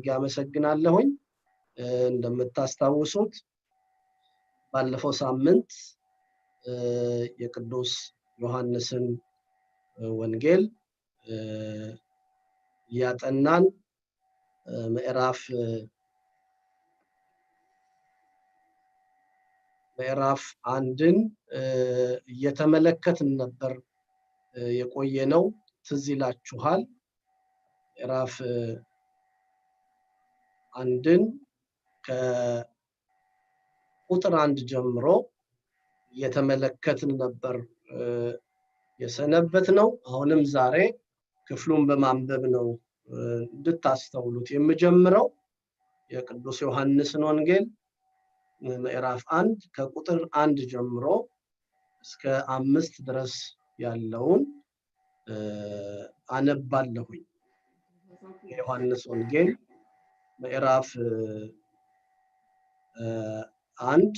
ያመሰግናለሁኝ። እንደምታስታውሱት ባለፈው ሳምንት የቅዱስ ዮሐንስን ወንጌል ያጠናን ምዕራፍ አንድን እየተመለከትን ነበር የቆየነው። ትዝ ይላችኋል። ምዕራፍ አንድን ከቁጥር 1 ጀምሮ እየተመለከትን ነበር የሰነበትነው። አሁንም ዛሬ ክፍሉን በማንበብ ነው እንድታስተውሉት የምጀምረው። የቅዱስ ዮሐንስን ወንጌል ምዕራፍ 1 ከቁጥር 1 ጀምሮ እስከ 5 ድረስ ያለውን አነባለሁኝ። የዮሐንስ ወንጌል ምዕራፍ 1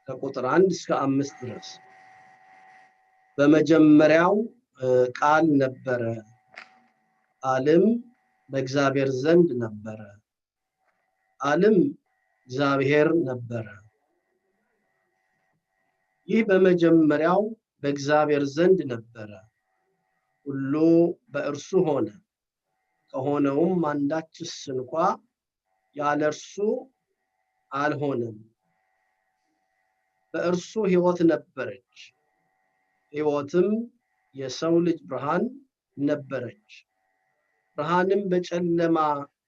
ከቁጥር 1 እስከ 5 ድረስ። በመጀመሪያው ቃል ነበረ፣ ቃልም በእግዚአብሔር ዘንድ ነበረ፣ ቃልም እግዚአብሔር ነበረ። ይህ በመጀመሪያው በእግዚአብሔር ዘንድ ነበረ። ሁሉ በእርሱ ሆነ፣ ከሆነውም አንዳችስ እንኳ ያለ እርሱ አልሆነም። በእርሱ ሕይወት ነበረች፣ ሕይወትም የሰው ልጅ ብርሃን ነበረች። ብርሃንም በጨለማ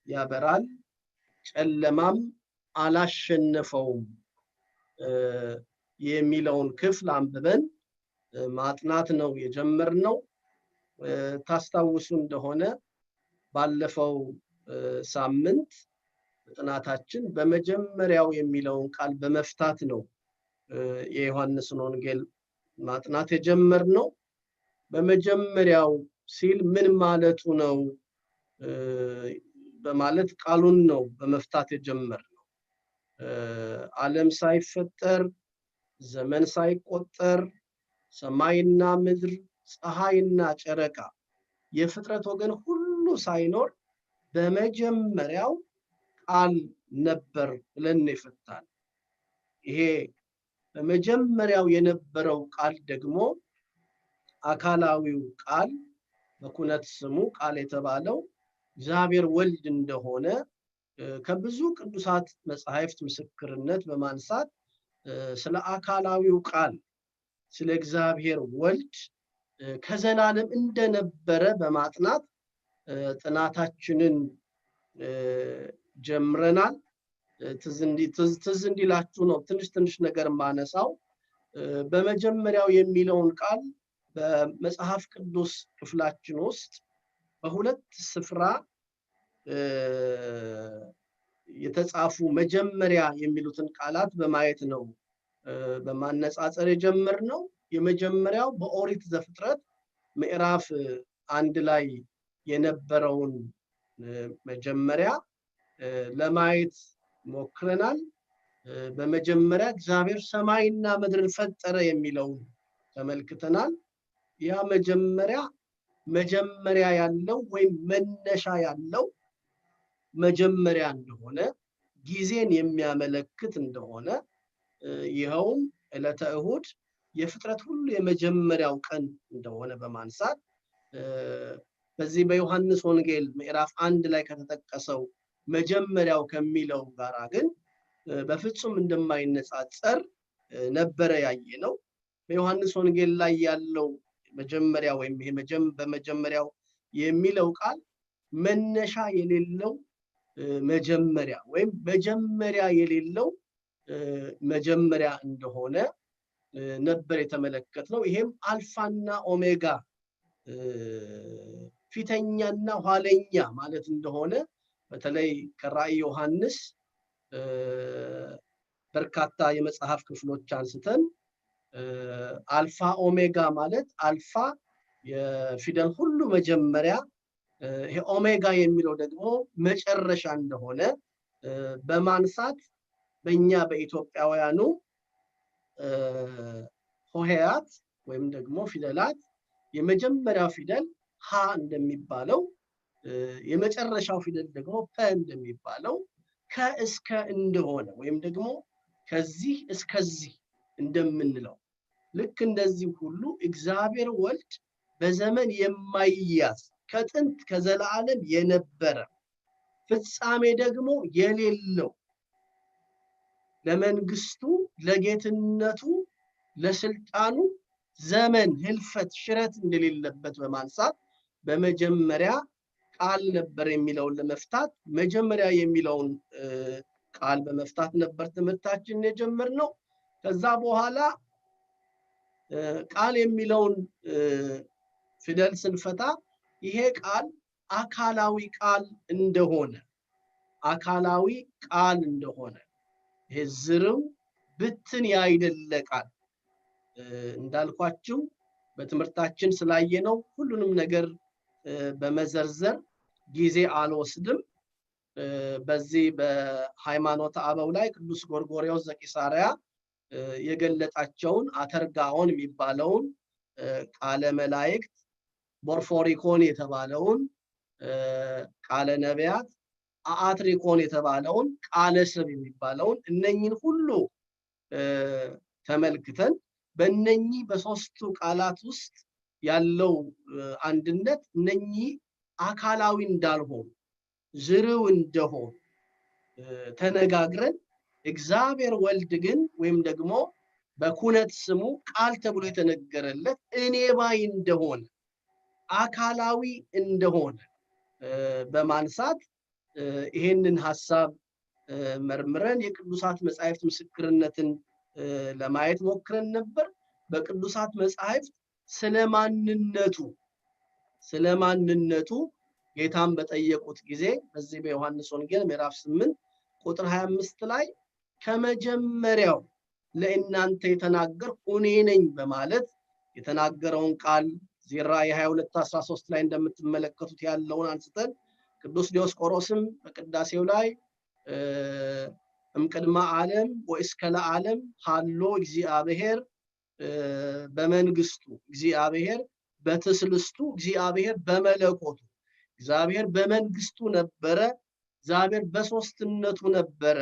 ያበራል፣ ጨለማም አላሸነፈውም የሚለውን ክፍል አንብበን ማጥናት ነው የጀመርነው። ታስታውሱ እንደሆነ ባለፈው ሳምንት ጥናታችን በመጀመሪያው የሚለውን ቃል በመፍታት ነው የዮሐንስን ወንጌል ማጥናት የጀመርነው። በመጀመሪያው ሲል ምን ማለቱ ነው በማለት ቃሉን ነው በመፍታት የጀመርነው። ዓለም ሳይፈጠር፣ ዘመን ሳይቆጠር፣ ሰማይና ምድር፣ ፀሐይና ጨረቃ፣ የፍጥረት ወገን ሁሉ ሳይኖር በመጀመሪያው ቃል ነበር ብለን የፈታን። ይሄ በመጀመሪያው የነበረው ቃል ደግሞ አካላዊው ቃል በኩነት ስሙ ቃል የተባለው እግዚአብሔር ወልድ እንደሆነ ከብዙ ቅዱሳት መጻሕፍት ምስክርነት በማንሳት ስለ አካላዊው ቃል ስለ እግዚአብሔር ወልድ ከዘላለም እንደነበረ በማጥናት ጥናታችንን ጀምረናል። ትዝ እንዲላችሁ ነው ትንሽ ነገር ማነሳው። በመጀመሪያው የሚለውን ቃል በመጽሐፍ ቅዱስ ክፍላችን ውስጥ በሁለት ስፍራ የተጻፉ መጀመሪያ የሚሉትን ቃላት በማየት ነው በማነጻጸር የጀመርነው። የመጀመሪያው በኦሪት ዘፍጥረት ምዕራፍ 1 ላይ የነበረውን መጀመሪያ ለማየት ሞክረናል። በመጀመሪያ እግዚአብሔር ሰማይና ምድርን ፈጠረ የሚለውን ተመልክተናል። ያ መጀመሪያ ያለው ወይም መነሻ ያለው መጀመሪያ እንደሆነ፣ ጊዜን የሚያመለክት እንደሆነ፣ ይኸውም ዕለተ እሁድ የፍጥረት ሁሉ የመጀመሪያው ቀን እንደሆነ በማንሳት በዚህ በዮሐንስ ወንጌል ምዕራፍ 1 ላይ ከተጠቀሰው መጀመሪያው ከሚለው ጋር ግን በፍጹም እንደማይነጻጸር ነበረ ያየነው። በዮሐንስ ወንጌል ላይ ያለው መጀመሪያ ወይም ይሄ በመጀመሪያው የሚለው ቃል መነሻ የሌለው መጀመሪያ ወይም መጀመሪያ የሌለው መጀመሪያ እንደሆነ ነበር የተመለከትነው። ይሄም አልፋና ኦሜጋ ፊተኛና ኋለኛ ማለት እንደሆነ በተለይ ከራእይ ዮሐንስ በርካታ የመጽሐፍ ክፍሎች አንስተን አልፋ ኦሜጋ ማለት አልፋ የፊደል ሁሉ መጀመሪያ፣ ይሄ ኦሜጋ የሚለው ደግሞ መጨረሻ እንደሆነ በማንሳት በእኛ በኢትዮጵያውያኑ ሆሄያት ወይም ደግሞ ፊደላት የመጀመሪያው ፊደል ሀ እንደሚባለው የመጨረሻው ፊደል ደግሞ ፐ እንደሚባለው ከእስከ እንደሆነ ወይም ደግሞ ከዚህ እስከዚህ እንደምንለው ልክ እንደዚህ ሁሉ እግዚአብሔር ወልድ በዘመን የማይያዝ ከጥንት ከዘላለም የነበረ ፍጻሜ ደግሞ የሌለው ለመንግስቱ ለጌትነቱ ለስልጣኑ ዘመን ህልፈት ሽረት እንደሌለበት በማንሳት በመጀመሪያ ቃል ነበር የሚለውን ለመፍታት መጀመሪያ የሚለውን ቃል በመፍታት ነበር ትምህርታችንን የጀመርነው። ከዛ በኋላ ቃል የሚለውን ፊደል ስንፈታ ይሄ ቃል አካላዊ ቃል እንደሆነ ይሄ ዝርው ብትን ያይደለ ቃል እንዳልኳችሁ በትምህርታችን ስላየነው ሁሉንም ነገር በመዘርዘር ጊዜ አልወስድም። በዚህ በሃይማኖተ አበው ላይ ቅዱስ ጎርጎርዮስ ዘቂሳርያ የገለጣቸውን አተርጋኦን የሚባለውን ቃለ መላእክት፣ ቦርፎሪኮን የተባለውን ቃለ ነቢያት፣ አአትሪኮን የተባለውን ቃለ ሰብ የሚባለውን እነኚህን ሁሉ ተመልክተን በእነኚህ በሶስቱ ቃላት ውስጥ ያለው አንድነት እነኚህ አካላዊ እንዳልሆኑ ዝርው እንደሆኑ ተነጋግረን እግዚአብሔር ወልድ ግን ወይም ደግሞ በኩነት ስሙ ቃል ተብሎ የተነገረለት እኔ ባይ እንደሆነ አካላዊ እንደሆነ በማንሳት ይሄንን ሐሳብ መርምረን የቅዱሳት መጻሕፍት ምስክርነትን ለማየት ሞክረን ነበር። በቅዱሳት መጻሕፍት ስለማንነቱ ጌታን በጠየቁት ጊዜ በዚህ በዮሐንስ ወንጌል ምዕራፍ 8 ቁጥር 25 ላይ ከመጀመሪያው ለእናንተ የተናገርኩ እኔ ነኝ በማለት የተናገረውን ቃል ራዕይ 22:13 ላይ እንደምትመለከቱት ያለውን አንስተን ቅዱስ ዲዮስቆሮስም በቅዳሴው ላይ እምቅድመ ዓለም ወእስከ ለዓለም ሃሎ እግዚአብሔር በመንግስቱ እግዚአብሔር በትስልስቱ እግዚአብሔር በመለኮቱ እግዚአብሔር በመንግስቱ ነበረ፣ እግዚአብሔር በሶስትነቱ ነበረ፣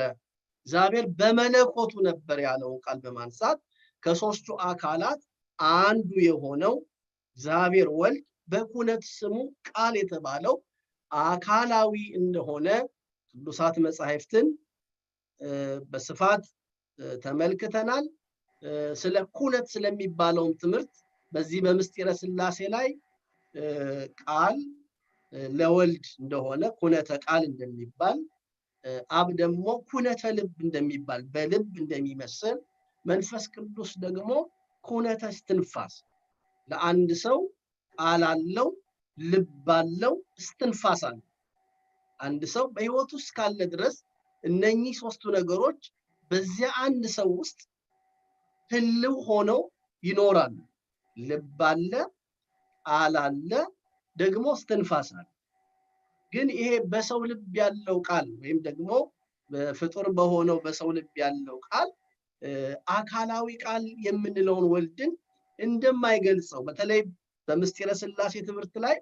እግዚአብሔር በመለኮቱ ነበር ያለውን ቃል በማንሳት ከሶስቱ አካላት አንዱ የሆነው እግዚአብሔር ወልድ በኩነት ስሙ ቃል የተባለው አካላዊ እንደሆነ ቅዱሳት መጻሕፍትን በስፋት ተመልክተናል። ስለ ኩነት ስለሚባለውም ትምህርት በዚህ በምስጢረ ሥላሴ ላይ ቃል ለወልድ እንደሆነ ኩነተ ቃል እንደሚባል፣ አብ ደግሞ ኩነተ ልብ እንደሚባል በልብ እንደሚመስል፣ መንፈስ ቅዱስ ደግሞ ኩነተ እስትንፋስ ለአንድ ሰው ቃል አለው፣ ልብ አለው፣ እስትንፋስ አለው። አንድ ሰው በሕይወት ውስጥ ካለ ድረስ እነኚህ ሶስቱ ነገሮች በዚያ አንድ ሰው ውስጥ ህልው ሆነው ይኖራሉ። ልብ አለ፣ ቃል አለ፣ ደግሞ እስትንፋስ አለ። ግን ይሄ በሰው ልብ ያለው ቃል ወይም ደግሞ በፍጡር በሆነው በሰው ልብ ያለው ቃል አካላዊ ቃል የምንለውን ወልድን እንደማይገልጸው በተለይ በምስጢረ ሥላሴ ትምህርት ላይ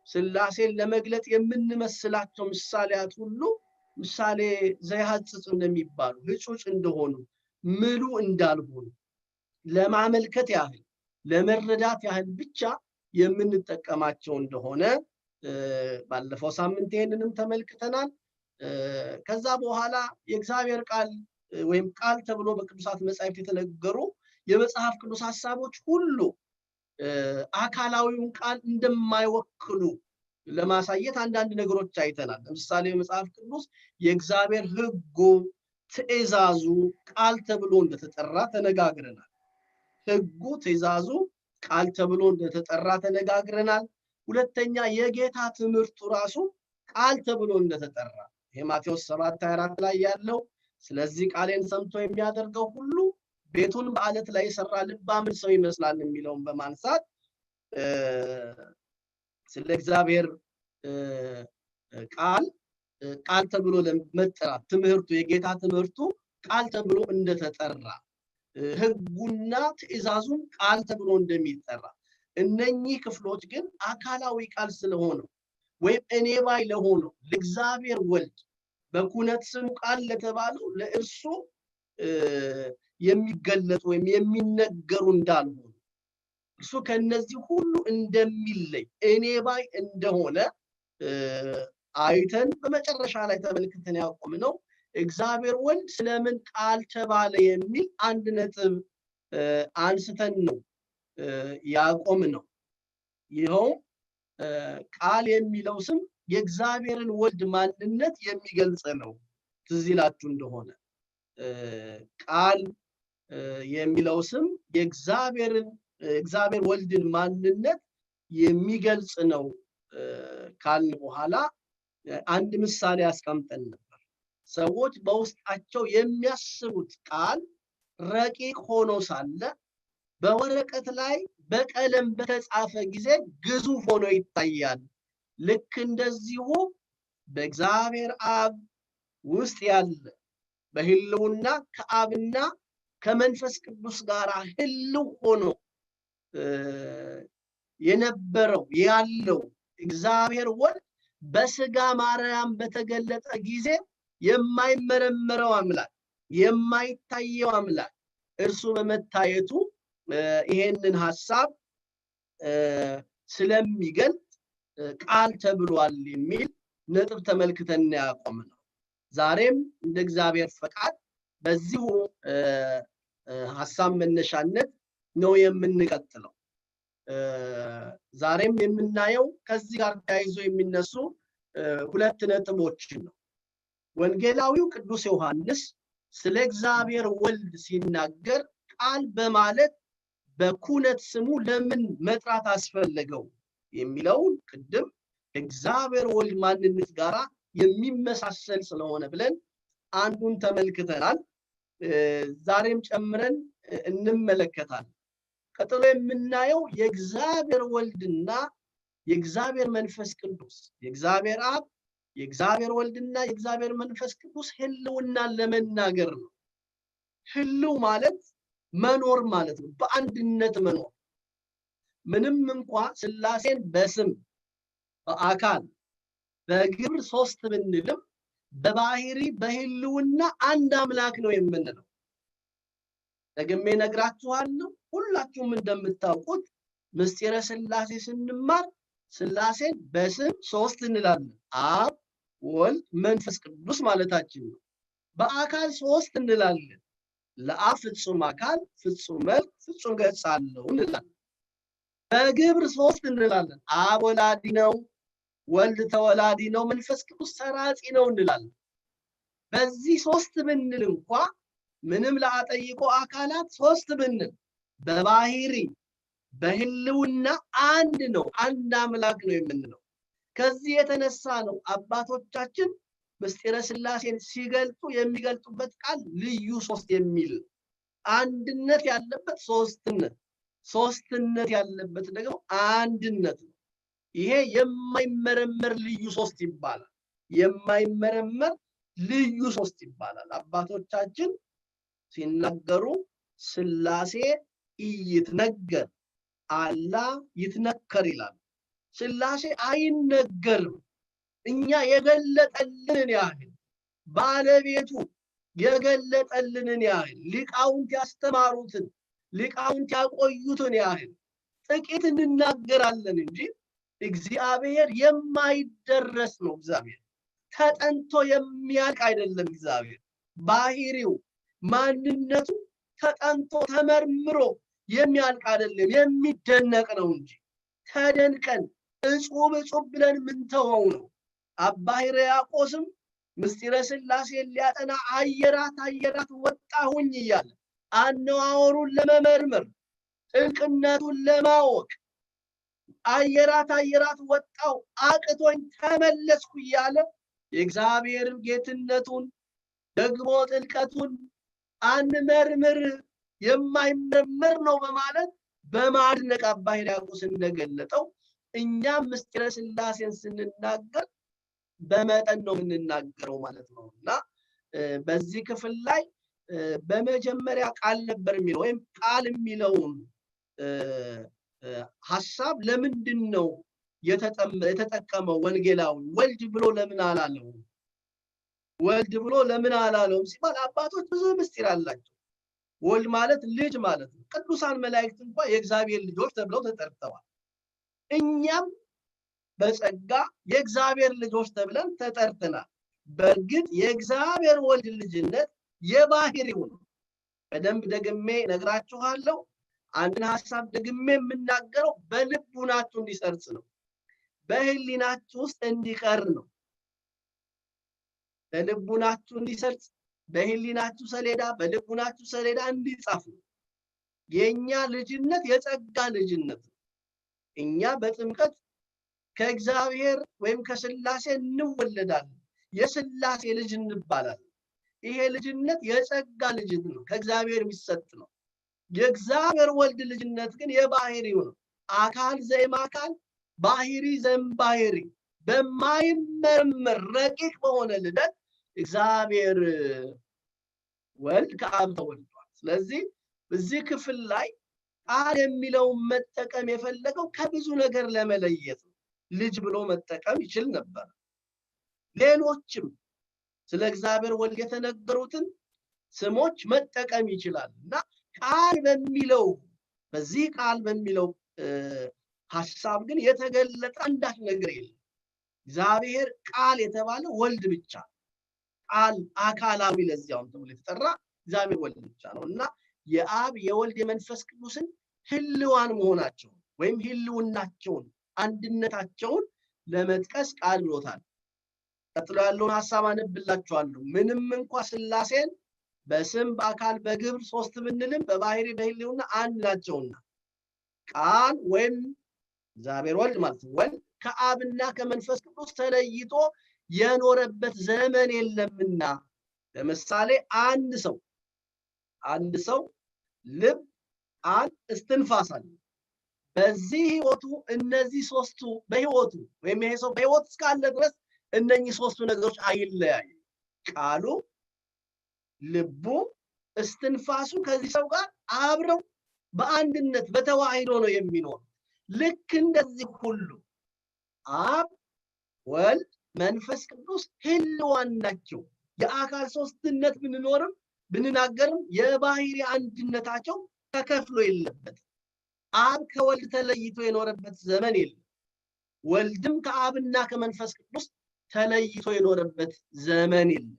ሥላሴን ለመግለጥ የምንመስላቸው ምሳሌያት ሁሉ ምሳሌ ዘይሐጽጽ እንደሚባሉ ህጹጽ እንደሆኑ ምሉ እንዳልሆኑ ለማመልከት ያህል ለመረዳት ያህል ብቻ የምንጠቀማቸው እንደሆነ ባለፈው ሳምንት ይሄንንም ተመልክተናል። ከዛ በኋላ የእግዚአብሔር ቃል ወይም ቃል ተብሎ በቅዱሳት መጻሕፍት የተነገሩ የመጽሐፍ ቅዱስ ሐሳቦች ሁሉ አካላዊውን ቃል እንደማይወክሉ ለማሳየት አንዳንድ ነገሮች አይተናል። ለምሳሌ መጽሐፍ ቅዱስ የእግዚአብሔር ሕጉ ትእዛዙ ቃል ተብሎ እንደተጠራ ተነጋግረናል። ሕጉ ትእዛዙ ቃል ተብሎ እንደተጠራ ተነጋግረናል። ሁለተኛ የጌታ ትምህርቱ ራሱ ቃል ተብሎ እንደተጠራ የማቴዎስ 7:24 ላይ ያለው ስለዚህ ቃሌን ሰምቶ የሚያደርገው ሁሉ ቤቱን በአለት ላይ የሰራ ልባምን ሰው ይመስላል የሚለውን በማንሳት ስለ እግዚአብሔር ቃል ተብሎ ለመጠራት ትምህርቱ የጌታ ትምህርቱ ቃል ተብሎ እንደተጠራ ሕጉና ትእዛዙን ቃል ተብሎ እንደሚጠራ እነኚህ ክፍሎች ግን አካላዊ ቃል ስለሆነ ወይም እኔ ባይ ለሆነው ለእግዚአብሔር ወልድ በኩነት ስሙ ቃል ለተባለው ለእርሱ የሚገለጡ ወይም የሚነገሩ እንዳልሆኑ እርሱ ከነዚህ ሁሉ እንደሚለይ እኔ ባይ እንደሆነ አይተን በመጨረሻ ላይ ተመልክተን ያቆምነው እግዚአብሔር ወልድ ስለምን ቃል ተባለ የሚል አንድ ነጥብ አንስተን ነው ያቆምነው። ይኸው ቃል የሚለው ስም የእግዚአብሔርን ወልድ ማንነት የሚገልጽ ነው። ትዝ ይላችሁ እንደሆነ ቃል የሚለው ስም የእግዚአብሔር ወልድን ማንነት የሚገልጽ ነው ካልን በኋላ አንድ ምሳሌ አስቀምጠን ነበር። ሰዎች በውስጣቸው የሚያስቡት ቃል ረቂቅ ሆኖ ሳለ በወረቀት ላይ በቀለም በተጻፈ ጊዜ ግዙፍ ሆኖ ይታያል። ልክ እንደዚሁ በእግዚአብሔር አብ ውስጥ ያለ በህልውና ከአብና ከመንፈስ ቅዱስ ጋር ህልው ሆኖ የነበረው ያለው እግዚአብሔር ወልድ በስጋ ማርያም በተገለጠ ጊዜ የማይመረመረው አምላክ የማይታየው አምላክ እርሱ በመታየቱ ይሄንን ሐሳብ ስለሚገልጥ ቃል ተብሏል የሚል ነጥብ ተመልክተን ያቆምነው። ዛሬም እንደ እግዚአብሔር ፈቃድ በዚሁ ሐሳብ መነሻነት ነው የምንቀጥለው። ዛሬም የምናየው ከዚህ ጋር ተያይዞ የሚነሱ ሁለት ነጥቦችን ነው። ወንጌላዊው ቅዱስ ዮሐንስ ስለ እግዚአብሔር ወልድ ሲናገር ቃል በማለት በኩነት ስሙ ለምን መጥራት አስፈለገው የሚለውን ቅድም እግዚአብሔር ወልድ ማንነት ጋራ የሚመሳሰል ስለሆነ ብለን አንዱን ተመልክተናል። ዛሬም ጨምረን እንመለከታለን። ቀጥሎ የምናየው የእግዚአብሔር ወልድና የእግዚአብሔር መንፈስ ቅዱስ የእግዚአብሔር አብ የእግዚአብሔር ወልድና የእግዚአብሔር መንፈስ ቅዱስ ህልውናን ለመናገር ነው። ህልው ማለት መኖር ማለት ነው። በአንድነት መኖር። ምንም እንኳ ሥላሴን በስም በአካል በግብር ሶስት ብንልም በባህሪ በህልውና አንድ አምላክ ነው የምንለው። ደግሜ ነግራችኋለሁ። ሁላችሁም እንደምታውቁት ምስጢረ ሥላሴ ስንማር ሥላሴን በስም ሶስት እንላለን። አብ ወልድ መንፈስ ቅዱስ ማለታችን ነው። በአካል ሶስት እንላለን። ለአብ ፍጹም አካል ፍጹም መልክ ፍጹም ገጽ አለው እንላለን። በግብር ሶስት እንላለን። አብ ወላዲ ነው፣ ወልድ ተወላዲ ነው፣ መንፈስ ቅዱስ ሰራጺ ነው እንላለን። በዚህ ሶስት ብንል እንኳ ምንም ላጠይቆ አካላት ሶስት ብንል በባህሪ በህልውና አንድ ነው፣ አንድ አምላክ ነው የምንለው። ከዚህ የተነሳ ነው አባቶቻችን ምስጢረ ሥላሴን ሲገልጡ የሚገልጡበት ቃል ልዩ ሶስት የሚል አንድነት ያለበት ሶስትነት፣ ሶስትነት ያለበት ደግሞ አንድነት ነው። ይሄ የማይመረመር ልዩ ሶስት ይባላል። የማይመረመር ልዩ ሶስት ይባላል። አባቶቻችን ሲናገሩ ሥላሴ ኢይትነገር አላ ይትነከር ይላል። ሥላሴ አይነገርም። እኛ የገለጠልንን ያህል ባለቤቱ የገለጠልንን ያህል ሊቃውንት ያስተማሩትን ሊቃውንት ያቆዩትን ያህል ጥቂት እንናገራለን እንጂ እግዚአብሔር የማይደረስ ነው። እግዚአብሔር ተጠንቶ የሚያልቅ አይደለም። እግዚአብሔር ባህሪው ማንነቱ ተጠንቶ ተመርምሮ የሚያልቅ አይደለም፣ የሚደነቅ ነው እንጂ ተደንቀን እጹብ እጹብ ብለን ምንተወው ነው። አባ ሕርያቆስም ምስጢረ ሥላሴን ሊያጠና አየራት ወጣሁኝ እያለ አነዋወሩን ለመመርመር ጥልቅነቱን ለማወቅ አየራት ወጣው አቅቶኝ ተመለስኩ እያለ የእግዚአብሔርን ጌትነቱን ደግሞ ጥልቀቱን አንመርምር የማይመረመር ነው በማለት በማድነቅ አባ ሕርያቆስ እንደገለጠው እኛም ምስጢረ ሥላሴን ስንናገር በመጠን ነው የምንናገረው ማለት ነው። እና በዚህ ክፍል ላይ በመጀመሪያ ቃል ነበር የሚለው ወይም ቃል የሚለውን ሐሳብ ለምንድን ነው የተጠቀመው ወንጌላዊ ወልድ ብሎ ለምን አላለው? ወልድ ብሎ ለምን አላለውም ሲባል አባቶች ብዙ ምስጢር አላቸው። ወልድ ማለት ልጅ ማለት ነው። ቅዱሳን መላእክት እንኳን የእግዚአብሔር ልጆች ተብለው ተጠርተዋል። እኛም በጸጋ የእግዚአብሔር ልጆች ተብለን ተጠርተናል። በእርግጥ የእግዚአብሔር ወልድ ልጅነት የባህሪው ነው። በደንብ ደግሜ ነግራችኋለሁ። አንድን ሐሳብ ደግሜ የምናገረው በልቡናችሁ እንዲሰርጽ ነው። በህሊናችሁ ውስጥ እንዲቀር ነው። በልቡናችሁ እንዲሰርጽ፣ በህሊናችሁ ሰሌዳ፣ በልቡናችሁ ሰሌዳ እንዲጻፍ ነው። የኛ ልጅነት የጸጋ ልጅነት ነው። እኛ በጥምቀት ከእግዚአብሔር ወይም ከስላሴ እንወለዳለን። የስላሴ ልጅ እንባላለን። ይሄ ልጅነት የጸጋ ልጅነት ነው፣ ከእግዚአብሔር የሚሰጥ ነው። የእግዚአብሔር ወልድ ልጅነት ግን የባህሪው ነው። አካል ዘእምአካል ባህሪ ዘእምባህሪ በማይመረመር ረቂቅ በሆነ ልደት እግዚአብሔር ወልድ ከአብ ተወልዷል። ስለዚህ በዚህ ክፍል ላይ ቃል የሚለውን መጠቀም የፈለገው ከብዙ ነገር ለመለየት ነው። ልጅ ብሎ መጠቀም ይችል ነበር። ሌሎችም ስለ እግዚአብሔር ወልድ የተነገሩትን ስሞች መጠቀም ይችላል እና ቃል በሚለው በዚህ ቃል በሚለው ሐሳብ ግን የተገለጠ አንዳች ነገር የለም። እግዚአብሔር ቃል የተባለ ወልድ ብቻ፣ ቃል አካላዊ ለዚያውም ተብሎ የተጠራ እግዚአብሔር ወልድ ብቻ ነው እና የአብ የወልድ የመንፈስ ቅዱስን ህልዋን መሆናቸውን ወይም ህልውናቸውን አንድነታቸውን ለመጥቀስ ቃል ብሎታል። ቀጥሎ ያለውን ሐሳብ አነብላችኋለሁ። ምንም እንኳን ስላሴን በስም በአካል በግብር ሶስት ብንልም በባህሪ በህልውና አንድ ናቸውና ቃል ወይም እግዚአብሔር ወልድ ማለት ነው። ወልድ ከአብና ከመንፈስ ቅዱስ ተለይቶ የኖረበት ዘመን የለምና። ለምሳሌ አንድ ሰው ልብ፣ ቃል፣ እስትንፋስ አለ። በዚህ ህይወቱ እነዚህ ሶስቱ በህይወቱ ወይም ይሄ ሰው በህይወት እስካለ ድረስ እነኚህ ሶስቱ ነገሮች አይለያዩ። ቃሉ፣ ልቡ፣ እስትንፋሱ ከዚህ ሰው ጋር አብረው በአንድነት በተዋህዶ ነው የሚኖር። ልክ እንደዚህ ሁሉ አብ፣ ወልድ፣ መንፈስ ቅዱስ ህልዋን ናቸው። የአካል ሶስትነት ብንኖርም ብንናገርም የባህሪ አንድነታቸው ተከፍሎ የለበት። አብ ከወልድ ተለይቶ የኖረበት ዘመን የለም። ወልድም ከአብና ከመንፈስ ቅዱስ ተለይቶ የኖረበት ዘመን የለም።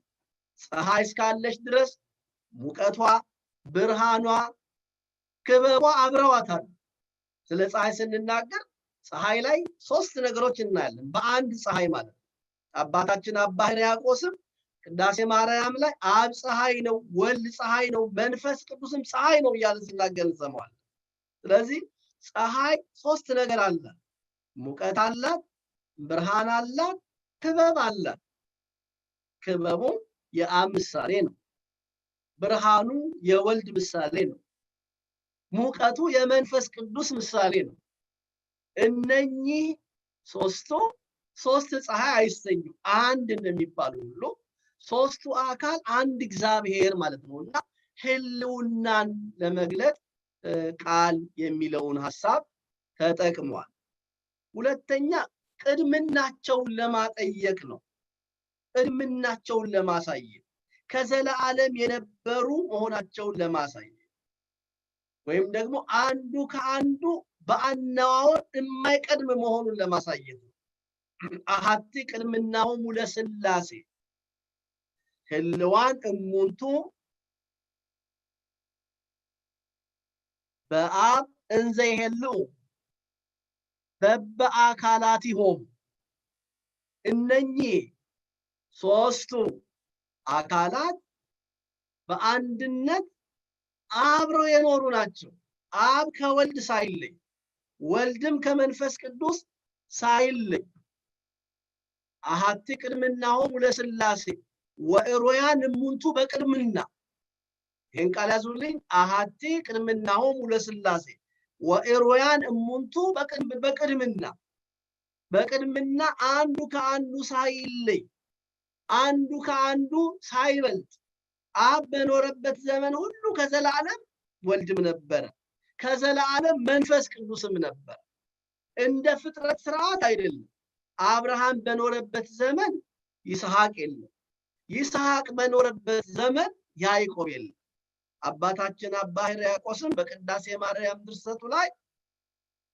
ፀሐይ እስካለች ድረስ ሙቀቷ፣ ብርሃኗ፣ ክበቧ አብረዋታል። ስለ ፀሐይ ስንናገር ፀሐይ ላይ ሶስት ነገሮች እናያለን። በአንድ ፀሐይ ማለት ነው። አባታችን አባ ሕርያቆስም ቅዳሴ ማርያም ላይ አብ ፀሐይ ነው፣ ወልድ ፀሐይ ነው፣ መንፈስ ቅዱስም ፀሐይ ነው እያለ ሲናገር እንሰማዋለን። ስለዚህ ፀሐይ ሶስት ነገር አላት። ሙቀት አላት፣ ብርሃን አላት፣ ክበብ አላት። ክበቡ የአብ ምሳሌ ነው። ብርሃኑ የወልድ ምሳሌ ነው። ሙቀቱ የመንፈስ ቅዱስ ምሳሌ ነው። እነኚህ ሶስት ፀሐይ አይሰኙም። አንድ እንደሚባሉ ሁሉ ሶስቱ አካል አንድ እግዚአብሔር ማለት ነውና ህልውናን ለመግለጥ ቃል የሚለውን ሐሳብ ተጠቅሟል። ሁለተኛ ቅድምናቸውን ለማጠየቅ ነው። ቅድምናቸውን ለማሳየት ከዘላለም የነበሩ መሆናቸውን ለማሳየት ወይም ደግሞ አንዱ ከአንዱ በአነዋወር የማይቀድም መሆኑን ለማሳየት ነው። አሐቲ ቅድምናሆሙ ለሥላሴ ህልዋን እሙንቱ በአብ እንዘ ይሄልው በበአካላቲሆሙ። እነኚህ ሶስቱ አካላት በአንድነት አብረው የኖሩ ናቸው። አብ ከወልድ ሳይለይ፣ ወልድም ከመንፈስ ቅዱስ ሳይለይ። አሐቲ ቅድምናሆሙ ለሥላሴ ወእሮያን እሙንቱ በቅድምና። ይህን ቃል ያዙልኝ። አሐቲ ቅድምናሆሙ ለሥላሴ ወእሮያን እሙንቱ በቅድምና። በቅድምና አንዱ ከአንዱ ሳይለይ፣ አንዱ ከአንዱ ሳይበልጥ አብ በኖረበት ዘመን ሁሉ ከዘላለም ወልድም ነበረ፣ ከዘላለም መንፈስ ቅዱስም ነበረ። እንደ ፍጥረት ስርዓት አይደለም። አብርሃም በኖረበት ዘመን ይስሐቅ የለም። ይስሐቅ በኖረበት ዘመን ያዕቆብ የለም። አባታችን አባ ሕርያቆስም በቅዳሴ ማርያም ድርሰቱ ላይ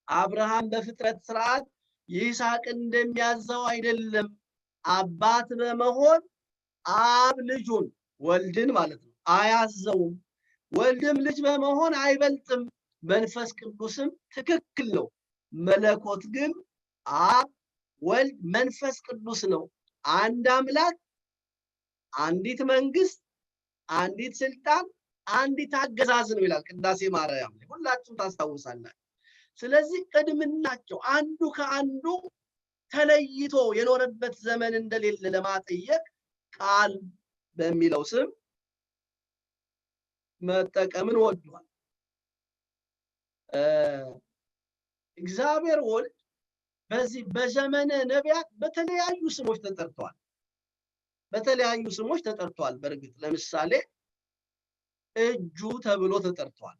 አብርሃም በፍጥረት ስርዓት ይስሐቅ እንደሚያዘው አይደለም፣ አባት በመሆን አብ ልጁን ወልድን ማለት ነው አያዘውም፣ ወልድም ልጅ በመሆን አይበልጥም፣ መንፈስ ቅዱስም ትክክል ነው። መለኮት ግን አብ ወልድ መንፈስ ቅዱስ ነው። አንድ አምላክ፣ አንዲት መንግስት፣ አንዲት ስልጣን፣ አንዲት አገዛዝ ነው ይላል ቅዳሴ ማርያም ላይ ሁላችሁም ታስታውሳላችሁ። ስለዚህ ቅድምናቸው አንዱ ከአንዱ ተለይቶ የኖረበት ዘመን እንደሌለ ለማጠየቅ ቃል በሚለው ስም መጠቀምን ወዷል። እግዚአብሔር ወልድ በዚህ በዘመነ ነቢያት በተለያዩ ስሞች ተጠርቷል። በተለያዩ ስሞች ተጠርቷል። በእርግጥ ለምሳሌ እጁ ተብሎ ተጠርቷል።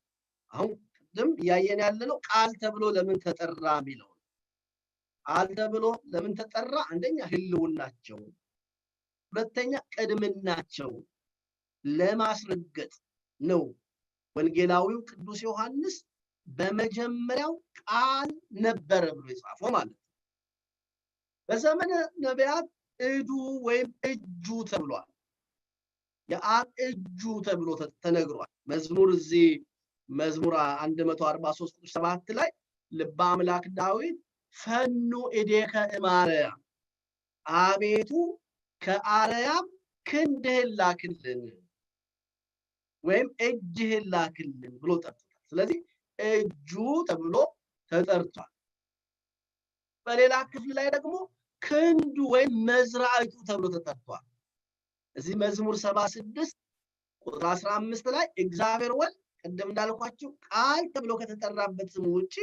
አሁን ቅድም ያየን ያለነው ቃል ተብሎ ለምን ተጠራ የሚለው ቃል ተብሎ ለምን ተጠራ? አንደኛ ህልውናቸው፣ ሁለተኛ ቅድምናቸው ለማስረገጥ ነው። ወንጌላዊው ቅዱስ ዮሐንስ በመጀመሪያው ቃል ነበረ ብሎ የጻፈው ማለት ነው። በዘመነ ነቢያት እዱ ወይም እጁ ተብሏል። የአብ እጁ ተብሎ ተነግሯል። መዝሙር እዚህ መዝሙር 143 ቁጥር 7 ላይ ልበ አምላክ ዳዊት ፈኑ እዴከ እማርያም፣ አቤቱ ከአርያም ክንድህን ላክልን ወይም እጅህን ላክልን ብሎ ጠርቷል። ስለዚህ እጁ ተብሎ ተጠርቷል። በሌላ ክፍል ላይ ደግሞ ክንዱ ወይም መዝራዕቱ ተብሎ ተጠርቷል። እዚህ መዝሙር 76 ቁጥር 15 ላይ እግዚአብሔር ወልድ ቅድም እንዳልኳችሁ ቃል ተብሎ ከተጠራበት ስሙ ውጪ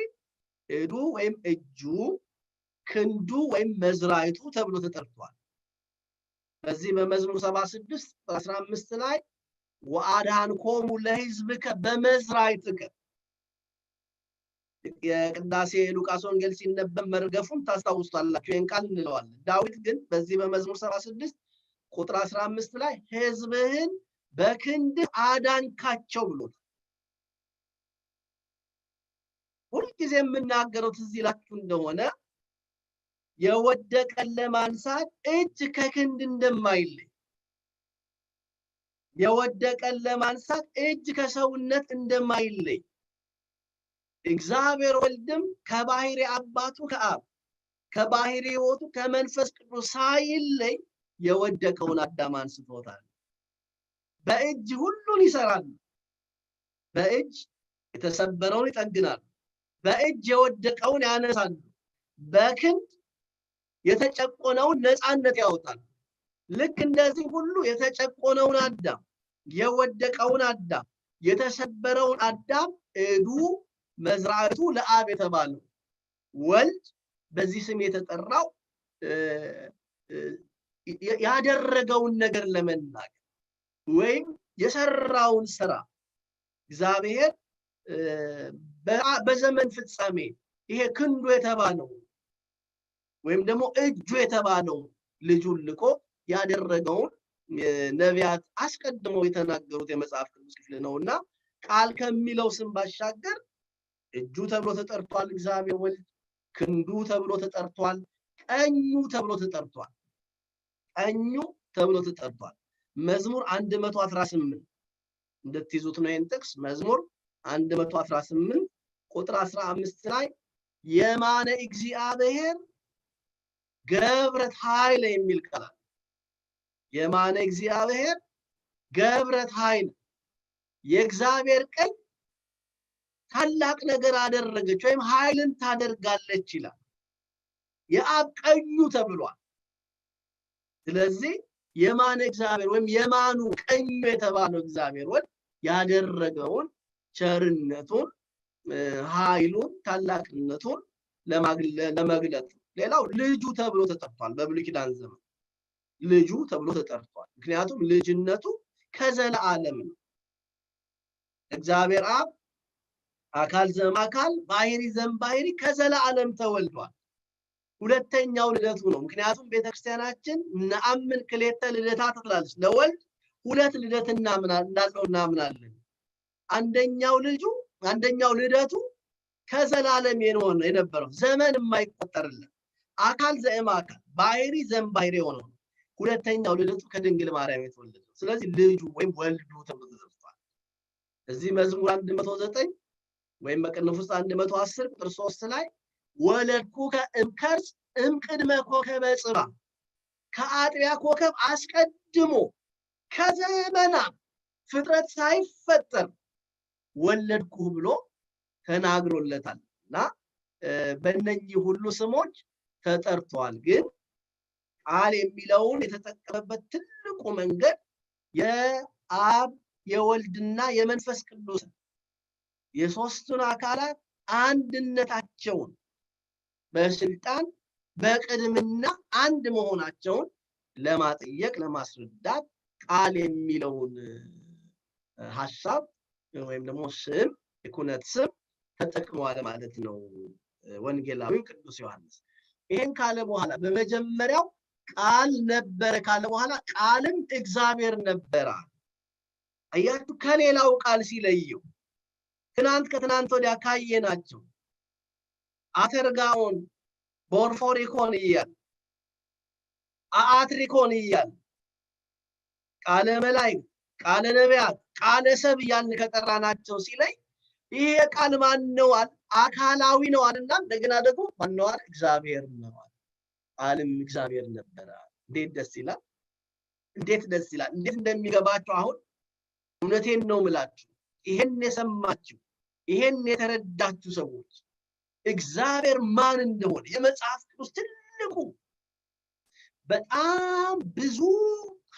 እዱ ወይም እጁ፣ ክንዱ ወይም መዝራዕቱ ተብሎ ተጠርቷል። በዚህ በመዝሙር 76 ቁጥር 15 ላይ ወአድኃንኮሙ ለሕዝብከ በመዝራዕትከ፣ የቅዳሴ ሉቃስ ወንጌል ሲነበብ መርገፉን ታስታውሱታላችሁ። ይህን ቃል እንለዋለን። ዳዊት ግን በዚህ በመዝሙር 76 ቁጥር 15 ላይ ሕዝብህን በክንድህ አዳንካቸው ብሎታል። ሁልጊዜ የምናገረው ትዝ ይላችሁ እንደሆነ የወደቀን ለማንሳት እጅ ከክንድ እንደማይለይ፣ የወደቀን ለማንሳት እጅ ከሰውነት እንደማይለይ እግዚአብሔር ወልድም ከባህሪ አባቱ ከአብ ከባህሪ ሕይወቱ ከመንፈስ ቅዱስ ሳይለይ የወደቀውን አዳም አንስቶታል። በእጅ ሁሉን ይሰራሉ። በእጅ የተሰበረውን ይጠግናሉ። በእጅ የወደቀውን ያነሳሉ። በክንድ የተጨቆነውን ነፃነት ያወጣል። ልክ እንደዚህ ሁሉ የተጨቆነውን አዳም፣ የወደቀውን አዳም፣ የተሰበረውን አዳም እዱ መዝራዕቱ ለአብ የተባለው ወልድ በዚህ ስም የተጠራው ያደረገውን ነገር ለመናገር ወይም የሰራውን ስራ እግዚአብሔር በዘመን ፍጻሜ ይሄ ክንዱ የተባለው ወይም ደግሞ እጁ የተባለው ልጁን ልኮ ያደረገውን ነቢያት አስቀድመው የተናገሩት የመጽሐፍ ቅዱስ ክፍል ነውና ቃል ከሚለው ስም ባሻገር እጁ ተብሎ ተጠርቷል። እግዚአብሔር ወልድ ክንዱ ተብሎ ተጠርቷል። ቀኙ ተብሎ ተጠርቷል። ቀኙ ተብሎ ተጠርቷል። መዝሙር 118 እንድትይዙት ነው ይህን ጥቅስ። መዝሙር 118 ቁጥር 15 ላይ የማነ እግዚአብሔር ገብረት ኃይለ የሚል ቃል አለ። የማነ እግዚአብሔር ገብረት ኃይለ፣ የእግዚአብሔር ቀኝ ታላቅ ነገር አደረገች ወይም ኃይልን ታደርጋለች ይላል። የአብ ቀኙ ተብሏል። ስለዚህ የማነ እግዚአብሔር ወይም የማኑ ቀኙ የተባለው እግዚአብሔር ወልድ ያደረገውን ቸርነቱን፣ ኃይሉን፣ ታላቅነቱን ለመግለጥ ሌላው ልጁ ተብሎ ተጠርቷል። በብሉይ ኪዳን ዘመን ልጁ ተብሎ ተጠርቷል። ምክንያቱም ልጅነቱ ከዘለዓለም ነው። እግዚአብሔር አብ አካል ዘእምአካል ባህሪ ዘእምባህሪ ከዘላለም ተወልዷል። ሁለተኛው ልደቱ ነው። ምክንያቱም ቤተክርስቲያናችን ነአምን ክሌተ ልደታት ትላለች። ለወልድ ሁለት ልደት እንዳለው እናምናለን። አንደኛው ልደቱ ከዘላለም የነበረው ዘመን የማይቆጠርለት አካል ዘእምአካል ባህሪ ዘእምባህሪ የሆነው። ሁለተኛው ልደቱ ከድንግል ማርያም የተወለደው። ስለዚህ ልጁ ወይም ወልዱ ተብሎ ተዘርቷል። እዚህ መዝሙር 109 ወይም በቅንፍ ውስጥ 110 ቁጥር 3 ላይ ወለድኩከ እምከርስ እምቅድመ ኮከበ ጽባ፣ ከአጥቢያ ኮከብ አስቀድሞ ከዘመናት ፍጥረት ሳይፈጠር ወለድኩህ ብሎ ተናግሮለታል እና በእነኚህ ሁሉ ስሞች ተጠርቷል። ግን ቃል የሚለውን የተጠቀመበት ትልቁ መንገድ የአብ የወልድና የመንፈስ ቅዱስ የሶስቱን አካላት አንድነታቸውን በስልጣን በቅድምና አንድ መሆናቸውን ለማጠየቅ ለማስረዳት ቃል የሚለውን ሐሳብ ወይም ደግሞ ስም የኩነት ስም ተጠቅሟል ማለት ነው ወንጌላዊው ቅዱስ ዮሐንስ። ይሄን ካለ በኋላ በመጀመሪያው ቃል ነበረ ካለ በኋላ ቃልም እግዚአብሔር ነበረ። አያችሁ ከሌላው ቃል ሲለየው ከትናንት ወዲያ ካየናቸው አተርጋውን ቦርፎሪኮን እያል አአትሪኮን እያል ቃለ መላእክት ቃለ ነቢያት ቃለ ሰብ እያልን ከጠራናቸው ሲለይ ይሄ ቃል ማን ነው? አካላዊ ነው አለና እንደገና ደግሞ ማን ነው? እግዚአብሔር ነው። ቃልም እግዚአብሔር ነበረ። እንዴት ደስ ይላል! እንዴት ደስ ይላል! እንዴት እንደሚገባቸው አሁን እውነቴን ነው ምላችሁ። ይሄን የሰማችሁ ይሄን የተረዳችሁ ሰዎች እግዚአብሔር ማን እንደሆነ የመጽሐፍ ቅዱስ ትልቁ በጣም ብዙ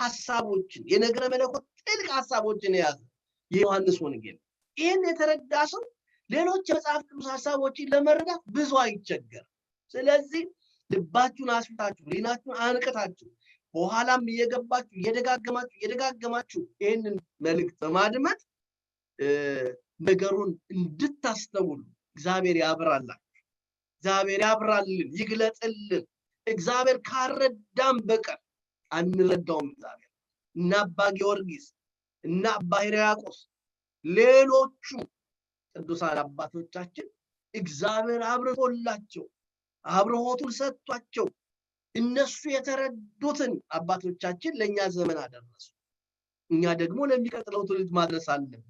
ሐሳቦችን የነገረ መለኮት ጥልቅ ሐሳቦችን የያዘ የዮሐንስ ወንጌል ይሄን የተረዳ ሰው ሌሎች የመጽሐፍ ቅዱስ ሐሳቦችን ለመረዳት ብዙ አይቸገር። ስለዚህ ልባችሁን አስፍታችሁ ሊናችሁን አንቅታችሁ በኋላም እየገባችሁ እየደጋገማችሁ ይሄንን መልእክት በማድመጥ ነገሩን እንድታስተውሉ እግዚአብሔር ያብራላችሁ። እግዚአብሔር ያብራልን፣ ይግለጥልን። እግዚአብሔር ካረዳም በቀር አንረዳውም። እግዚአብሔር እና አባ ጊዮርጊስ እና አባ ሕርያቆስ ሌሎቹ ቅዱሳን አባቶቻችን እግዚአብሔር አብርቶላቸው አብርሆቱን ሰጥቷቸው እነሱ የተረዱትን አባቶቻችን ለኛ ዘመን አደረሱ። እኛ ደግሞ ለሚቀጥለው ትውልድ ማድረስ አለብን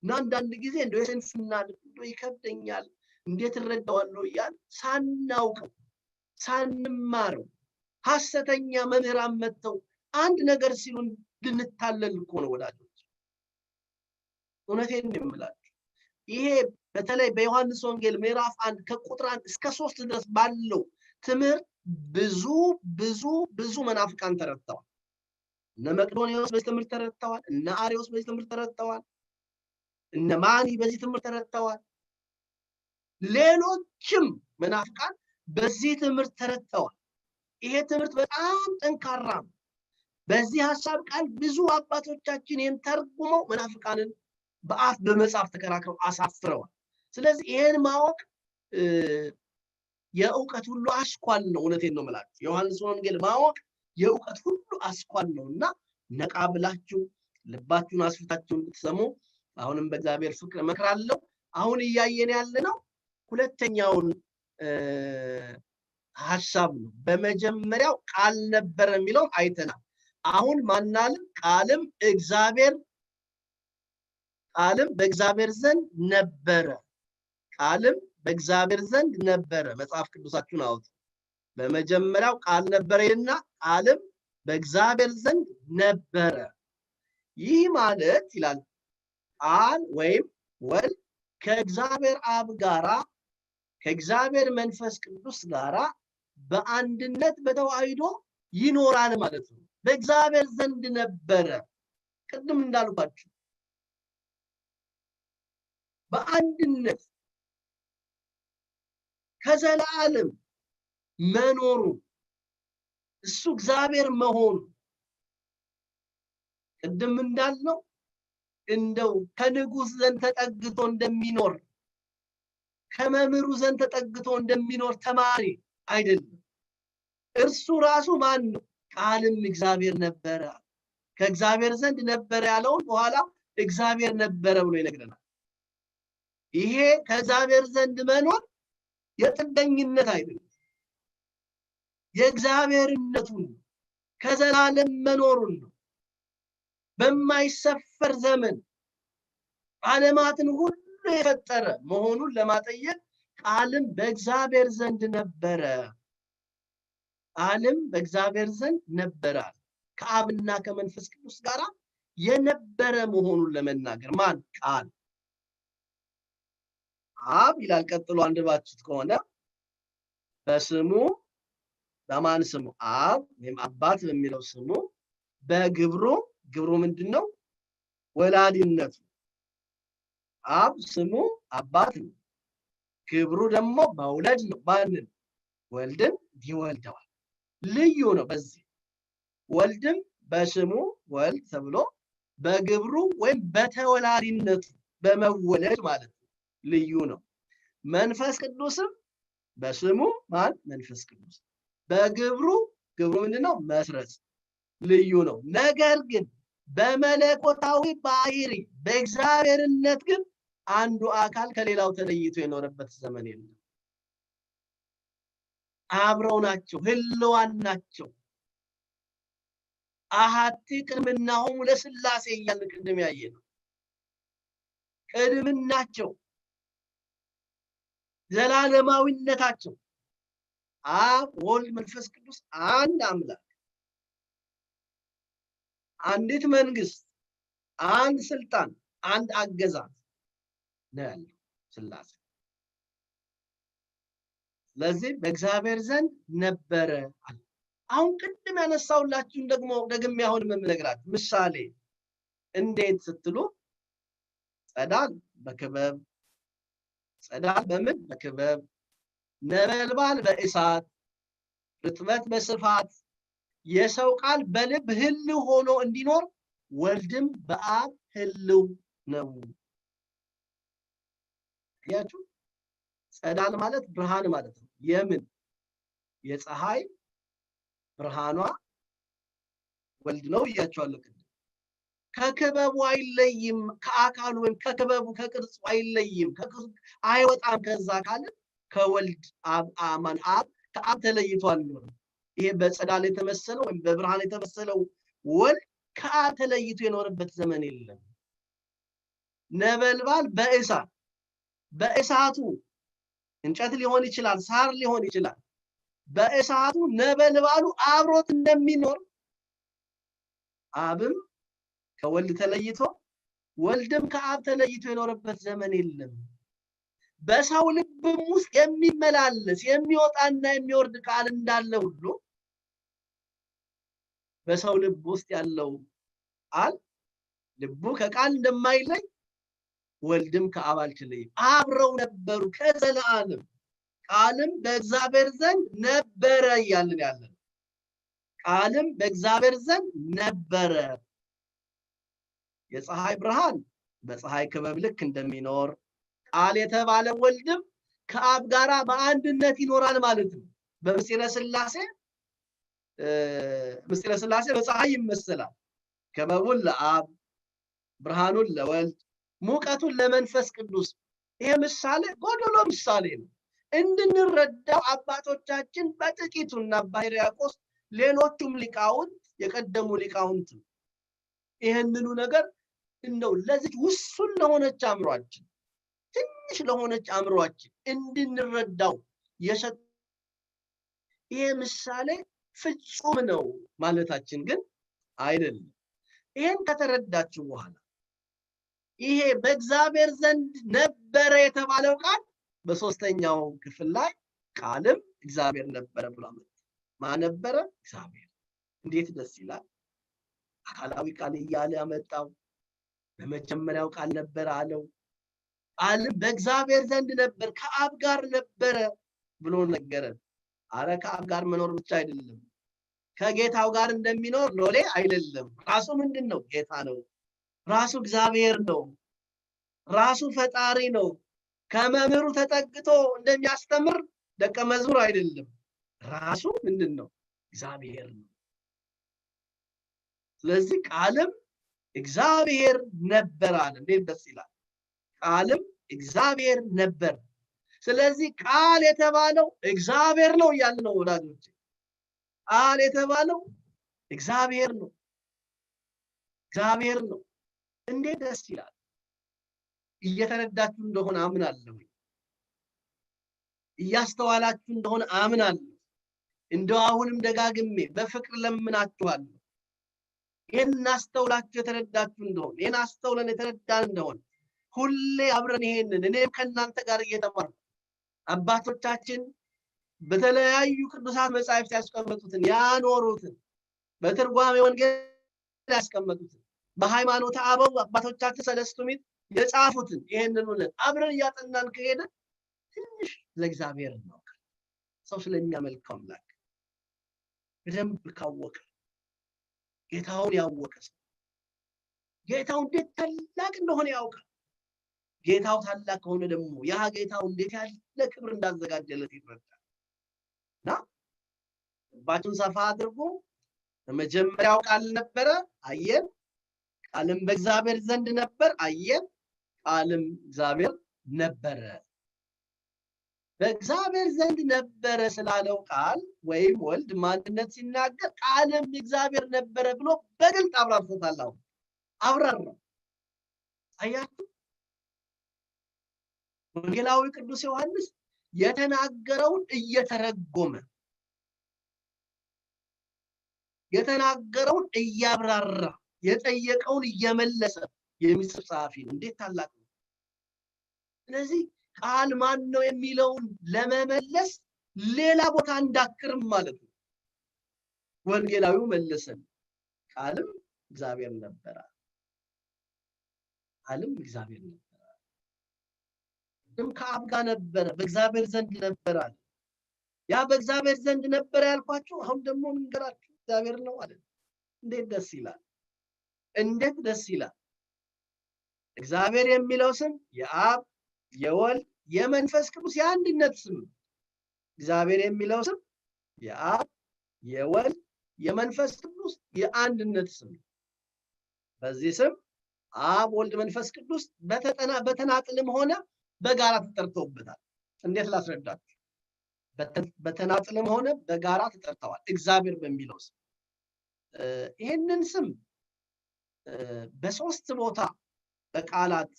እና አንዳንድ ጊዜ እንደው የስንፍና እንደው ይከብደኛል እንዴት እረዳዋለሁ እያል ሳናውቀው ሳንማረው ሐሰተኛ መምህራን መጥተው አንድ ነገር ሲሉን ልንታለል እኮ ነው ወዳጆች። እውነቴን ነው የምላችሁ። ይሄ በተለይ በዮሐንስ ወንጌል ምዕራፍ 1 ከቁጥር 1 እስከ 3 ድረስ ባለው ትምህርት ብዙ መናፍቃን ተረድተዋል። እነ መቅዶንዮስ በዚህ ትምህርት ተረድተዋል። እነ አርዮስ በዚህ ትምህርት ተረድተዋል። እነ ማኒ በዚህ ትምህርት ተረድተዋል። ሌሎችም መናፍቃን በዚህ ትምህርት ተረድተዋል። ይሄ ትምህርት በጣም ጠንካራ ነው። በዚህ ሐሳብ ቃል ብዙ አባቶቻችን ይህን ተርጉመው መናፍቃንን በአፍ በመጽሐፍ ተከራክረው አሳፍረዋል። ስለዚህ ይሄን ማወቅ የእውቀት ሁሉ አስኳል ነው። እውነቴን ነው የምላችሁ። ዮሐንስ ወንጌል ማወቅ የእውቀት ሁሉ አስኳል ነውና ነቃ ብላችሁ ልባችሁን አስፍታችሁ እንድትሰሙ አሁንም በእግዚአብሔር ፍቅር እመክራለሁ። አሁን እያየን ያለነው ሁለተኛውን ሐሳብ ነው። በመጀመሪያው ቃል ነበር የሚለው አይተናል። አሁን ማናልን? ቃልም በእግዚአብሔር ዘንድ ነበረ። ቃልም በእግዚአብሔር ዘንድ ነበረ። መጽሐፍ ቅዱሳችሁን አውጡ። በመጀመሪያው ቃል ነበረና ቃልም በእግዚአብሔር ዘንድ ነበረ። ይህ ማለት ይላል ቃል ወይም ወልድ ከእግዚአብሔር አብ ጋራ ከእግዚአብሔር መንፈስ ቅዱስ ጋራ በአንድነት በተዋህዶ ይኖራል ማለት ነው። በእግዚአብሔር ዘንድ ነበረ። ቅድም እንዳልኳችሁ በአንድነት ከዘላለም መኖሩ እሱ እግዚአብሔር መሆኑ ቅድም እንዳልነው እንደው ከንጉስ ዘንድ ተጠግቶ እንደሚኖር ከመምህሩ ዘንድ ተጠግቶ እንደሚኖር ተማሪ አይደለም። እርሱ ራሱ ማን ነው? ቃልም እግዚአብሔር ነበረ። ከእግዚአብሔር ዘንድ ነበረ ያለውን በኋላ እግዚአብሔር ነበረ ብሎ ይነግረናል። ይሄ ከእግዚአብሔር ዘንድ መኖር የጥገኝነት አይደለም፣ የእግዚአብሔርነቱን ከዘላለም መኖሩን ነው። በማይሰፈር ዘመን ዓለማትን ሁሉ የፈጠረ መሆኑን ለማጠየቅ ቃልም በእግዚአብሔር ዘንድ ነበረ፣ ቃልም በእግዚአብሔር ዘንድ ነበረ፣ ከአብና ከመንፈስ ቅዱስ ጋር የነበረ መሆኑን ለመናገር ማን? ቃል። አብ ይላል ቀጥሎ አንብባችሁት ከሆነ በስሙ በማን ስሙ? አብ ወይም አባት በሚለው ስሙ፣ በግብሩ ግብሩ ምንድነው? ወላዲነቱ። አብ ስሙ አባት ነው፣ ግብሩ ደግሞ መውለድ ነው። ማንን? ወልድን ይወልደዋል። ልዩ ነው። በዚህ ወልድም በስሙ ወልድ ተብሎ በግብሩ ወይም በተወላዲነቱ በመወለድ ማለት ነው ልዩ ነው። መንፈስ ቅዱስም በስሙ ማን? መንፈስ ቅዱስ። በግብሩ ግብሩ ምንድነው? መስረት ልዩ ነው። ነገር ግን በመለኮታዊ ባህሪ በእግዚአብሔርነት ግን አንዱ አካል ከሌላው ተለይቶ የኖረበት ዘመን የለም። አብረው ናቸው፣ ህልዋን ናቸው። አሐቲ ቅድምናሆሙ ለሥላሴ እያልን ቅድም ያየነው ቅድምናቸው፣ ዘላለማዊነታቸው አብ ወልድ መንፈስ ቅዱስ አንድ አምላክ፣ አንዲት መንግስት፣ አንድ ስልጣን፣ አንድ አገዛዝ ነው ያለው ሥላሴ። ስለዚህ በእግዚአብሔር ዘንድ ነበረ አለ። አሁን ቅድም ያነሳውላችሁን ደግሞ ደግሜ አሁን የምነግራችሁ ምሳሌ እንዴት ስትሉ ጸዳል በክበብ ጸዳል በምን? በክበብ ነበልባል በእሳት ርጥበት በስፋት የሰው ቃል በልብ ህልው ሆኖ እንዲኖር ወልድም በአብ ህልው ነው። ያችሁ ጸዳል ማለት ብርሃን ማለት ነው። የምን? የፀሐይ ብርሃኗ ወልድ ነው ብያችኋለሁ። ከክበቡ አይለይም፣ ከአካሉ ወይም ከክበቡ ከቅርጹ አይለይም፣ አይወጣም። ከዛ ካለ ከወልድ አብ አማን አብ ከአብ ተለይቶ አልኖርም። ይሄ በጸዳል የተመሰለው ወይም በብርሃን የተመሰለው ወልድ ከአብ ተለይቶ የኖረበት ዘመን የለም። ነበልባል በእሳት በእሳቱ እንጨት ሊሆን ይችላል፣ ሳር ሊሆን ይችላል። በእሳቱ ነበልባሉ አብሮት እንደሚኖር አብም ከወልድ ተለይቶ ወልድም ከአብ ተለይቶ የኖረበት ዘመን የለም። በሰው ልብም ውስጥ የሚመላለስ የሚወጣና የሚወርድ ቃል እንዳለ ሁሉ በሰው ልብ ውስጥ ያለው ቃል ልቡ ከቃል እንደማይለይ ወልድም ከአብ አልተለየም። አብረው ነበሩ ከዘላለም። ቃልም በእግዚአብሔር ዘንድ ነበረ እያልን ያለን ቃልም በእግዚአብሔር ዘንድ ነበረ። የፀሐይ ብርሃን በፀሐይ ክበብ ልክ እንደሚኖር ቃል የተባለ ወልድም ከአብ ጋራ በአንድነት ይኖራል ማለት ነው። በምስጢረ ሥላሴ በፀሐይ ይመሰላል። ክበቡን ለአብ ብርሃኑን ለወልድ ሙቀቱን ለመንፈስ ቅዱስ። ይሄ ምሳሌ ጎዶሎ ምሳሌ ነው። እንድንረዳው አባቶቻችን በጥቂቱና አባ ሕርያቆስ ሌሎቹም ሊቃውንት የቀደሙ ሊቃውንት ይሄንኑ ነገር እንደው ለዚህ ውሱን ለሆነች አእምሯችን ትንሽ ለሆነች አእምሯችን እንድንረዳው የሰጠ ይሄ ምሳሌ ፍጹም ነው ማለታችን ግን አይደለም። ይሄን ከተረዳችሁ በኋላ ይሄ በእግዚአብሔር ዘንድ ነበረ የተባለው ቃል በሶስተኛው ክፍል ላይ ቃልም እግዚአብሔር ነበረ ብሎ አመጣ። ማን ነበረ? እግዚአብሔር። እንዴት ደስ ይላል! አካላዊ ቃል እያለ ያመጣው በመጀመሪያው ቃል ነበረ አለው። ቃልም በእግዚአብሔር ዘንድ ነበር፣ ከአብ ጋር ነበረ ብሎ ነገረን። አረ ከአብ ጋር መኖር ብቻ አይደለም፣ ከጌታው ጋር እንደሚኖር ሎሌ አይደለም። ራሱ ምንድነው? ጌታ ነው። ራሱ እግዚአብሔር ነው። ራሱ ፈጣሪ ነው። ከመምህሩ ተጠግቶ እንደሚያስተምር ደቀ መዝሙር አይደለም። ራሱ ምንድነው? እግዚአብሔር ነው። ስለዚህ ቃልም እግዚአብሔር ነበር አለ። እንዴት ደስ ይላል! ቃልም እግዚአብሔር ነበር። ስለዚህ ቃል የተባለው እግዚአብሔር ነው እያለ ነው ወዳጆች። ቃል የተባለው እግዚአብሔር ነው። እግዚአብሔር ነው። እንዴት ደስ ይላል! እየተረዳችሁ እንደሆነ አምናለሁ። እያስተዋላችሁ እንደሆነ አምናለሁ። እንደው አሁንም ደጋግሜ በፍቅር ለምናችኋለሁ። ይሄን አስተውላችሁ የተረዳችሁ እንደሆነ ይሄን አስተውለን የተረዳን እንደሆነ ሁሌ አብረን ይሄንን እኔም ከእናንተ ጋር እየተማርኩ አባቶቻችን በተለያዩ ቅዱሳት መጻሕፍት ያስቀመጡትን ያኖሩትን በትርጓሜ ወንጌል ያስቀመጡትን በሃይማኖተ አበው አባቶቻችን ሰለስቱ ምዕት የጻፉትን ይሄንን ሁሉ አብረን እያጠናን ከሄደ ትንሽ ለእግዚአብሔር ነው ሰው ስለሚያመልከው አምላክ በደንብ ካወቀ ጌታውን ያወቀ ጌታው እንዴት ታላቅ እንደሆነ ያውቃል። ጌታው ታላቅ ከሆነ ደግሞ ያ ጌታው እንዴት ያለ ክብር እንዳዘጋጀለት ይረዳል። እና ባቱን ሰፋ አድርጎ በመጀመሪያው ቃል ነበረ አየን፣ ቃልም በእግዚአብሔር ዘንድ ነበር አየን፣ ቃልም እግዚአብሔር ነበረ። በእግዚአብሔር ዘንድ ነበረ ስላለው ቃል ወይም ወልድ ማንነት ሲናገር ቃልም እግዚአብሔር ነበረ ብሎ በግልጥ አብራርቶታል። አብራራ። አያችሁ፣ ወንጌላዊ ቅዱስ ዮሐንስ የተናገረውን እየተረጎመ የተናገረውን እያብራራ የጠየቀውን እየመለሰ የሚጽፍ ጸሐፊ ነው። እንዴት ታላቅ ነው! ስለዚህ ቃል ማን ነው የሚለውን ለመመለስ ሌላ ቦታ እንዳክርም ማለት ነው። ወንጌላዊው መለሰን፣ ቃልም እግዚአብሔር ነበረ። ቃልም እግዚአብሔር ነበረ፣ ከአብ ጋር ነበረ፣ በእግዚአብሔር ዘንድ ነበረ። ያ በእግዚአብሔር ዘንድ ነበረ ያልኳችሁ አሁን ደግሞ እንገራችሁ እግዚአብሔር ነው አለ። እንዴት ደስ ይላል! እንዴት ደስ ይላል! እግዚአብሔር የሚለው ስም የአብ የወልድ የመንፈስ ቅዱስ የአንድነት ስም። እግዚአብሔር የሚለው ስም የአብ የወልድ የመንፈስ ቅዱስ የአንድነት ስም። በዚህ ስም አብ ወልድ መንፈስ ቅዱስ በተናጥልም ሆነ በጋራ ተጠርተውበታል። እንዴት ላስረዳችሁ? በተናጥልም ሆነ በጋራ ተጠርተዋል እግዚአብሔር በሚለው ስም። ይሄንን ስም በሶስት ቦታ በቃላት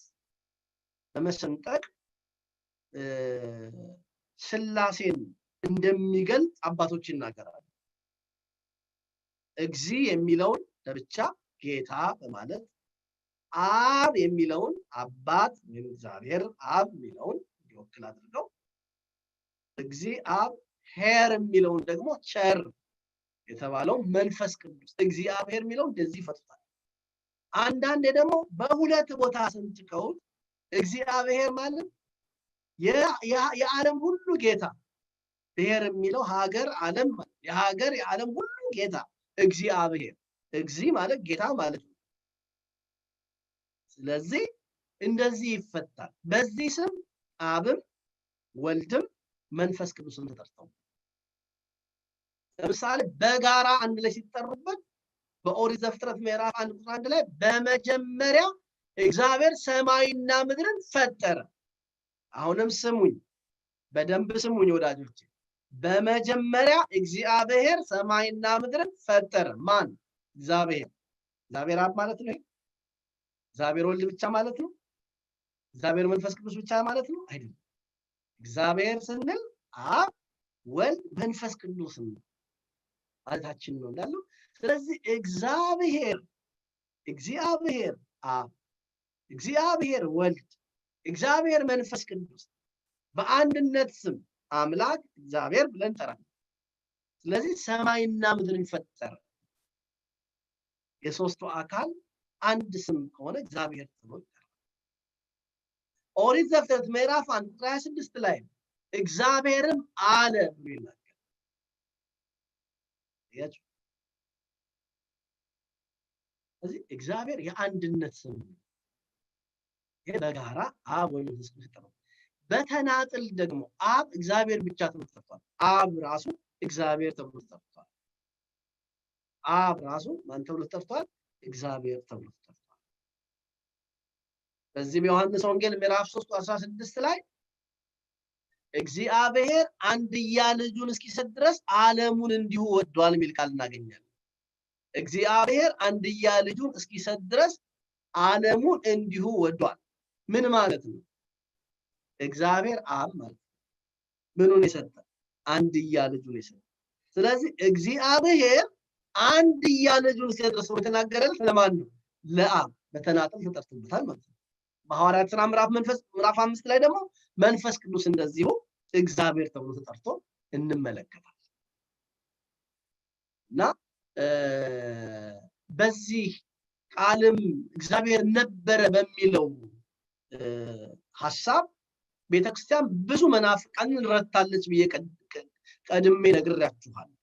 በመሰንጠቅ ስላሴን እንደሚገልጽ አባቶች ይናገራሉ። እግዚ የሚለውን ለብቻ ጌታ በማለት አብ የሚለውን አባት ወይም እግዚአብሔር አብ የሚለውን እንዲወክል አድርገው እግዚ አብ ሄር የሚለውን ደግሞ ቸር የተባለው መንፈስ ቅዱስ እግዚአብሔር የሚለውን እንደዚህ ይፈቱታል። አንዳንዴ ደግሞ በሁለት ቦታ ሰንጥቀው እግዚአብሔር ማለት የዓለም ሁሉ ጌታ፣ ብሔር የሚለው ሀገር ዓለም የሀገር የዓለም ሁሉ ጌታ እግዚአብሔር። እግዚ ማለት ጌታ ማለት ነው። ስለዚህ እንደዚህ ይፈታል። በዚህ ስም አብም ወልድም መንፈስ ቅዱስም ተጠርተው ለምሳሌ በጋራ አንድ ላይ ሲጠሩበት በኦሪት ዘፍጥረት ምዕራፍ 1 ላይ በመጀመሪያ እግዚአብሔር ሰማይና ምድርን ፈጠረ። አሁንም ስሙኝ፣ በደንብ ስሙኝ ወዳጆች። በመጀመሪያ እግዚአብሔር ሰማይና ምድርን ፈጠረ። ማን? እግዚአብሔር። እግዚአብሔር አብ ማለት ነው? እግዚአብሔር ወልድ ብቻ ማለት ነው? እግዚአብሔር መንፈስ ቅዱስ ብቻ ማለት ነው? አይደለም። እግዚአብሔር ስንል አብ ወልድ መንፈስ ቅዱስ ማለታችን ነው እንዳለው። ስለዚህ እግዚአብሔር አብ፣ እግዚአብሔር ወልድ፣ እግዚአብሔር መንፈስ ቅዱስ በአንድነት ስም አምላክ እግዚአብሔር ብለን እንጠራለን። ስለዚህ ሰማይና ምድርን ፈጠረ። የሶስቱ አካል አንድ ስም ከሆነ እግዚአብሔር ተብሎ ይጠራል። ኦሪት ዘፍጥረት ምዕራፍ 1:26 ላይ እግዚአብሔርም አለ ብሎ ይናገራል። ስለዚህ እግዚአብሔር የአንድነት ስም ነው። ይሄ በጋራ አብ ወልድ መንፈስ ቅዱስ ነው። በተናጥል ደግሞ አብ እግዚአብሔር ብቻ ተብሎ ተጠርቷል። አብ ራሱ እግዚአብሔር ተብሎ ተጠርቷል። አብ ራሱ ማን ተብሎ ተጠርቷል? እግዚአብሔር ተብሎ ተጠርቷል። በዚህ በዮሐንስ ወንጌል ምዕራፍ 3:16 ላይ እግዚአብሔር አንድያ ልጁን እስኪሰጥ ድረስ ዓለሙን እንዲሁ ወዷል የሚል ቃል እናገኛለን። እግዚአብሔር አንድያ ልጁን እስኪሰጥ ድረስ ዓለሙን እንዲሁ ወዷል። ምን ማለት ነው? እግዚአብሔር አብ ማለት ምኑን የሰጠ? አንድያ ልጁን የሰጠ። ስለዚህ እግዚአብሔር አንድያ ልጁን እስኪሰጥ ድረስ የተናገረለት ለማን ነው? ለአብ። በተናጠል ተጠርቶበታል ማለት ነው። በሐዋርያት ሥራ ምዕራፍ 5 ላይ ደግሞ መንፈስ ቅዱስ እንደዚሁ እግዚአብሔር ተብሎ ተጠርቶ እንመለከታለን። እና በዚህ ቃልም እግዚአብሔር ነበረ በሚለው ሐሳብ ቤተክርስቲያን ብዙ መናፍቃንን ረድታለች ብዬ ቀድሜ ነግሬያችኋለሁ።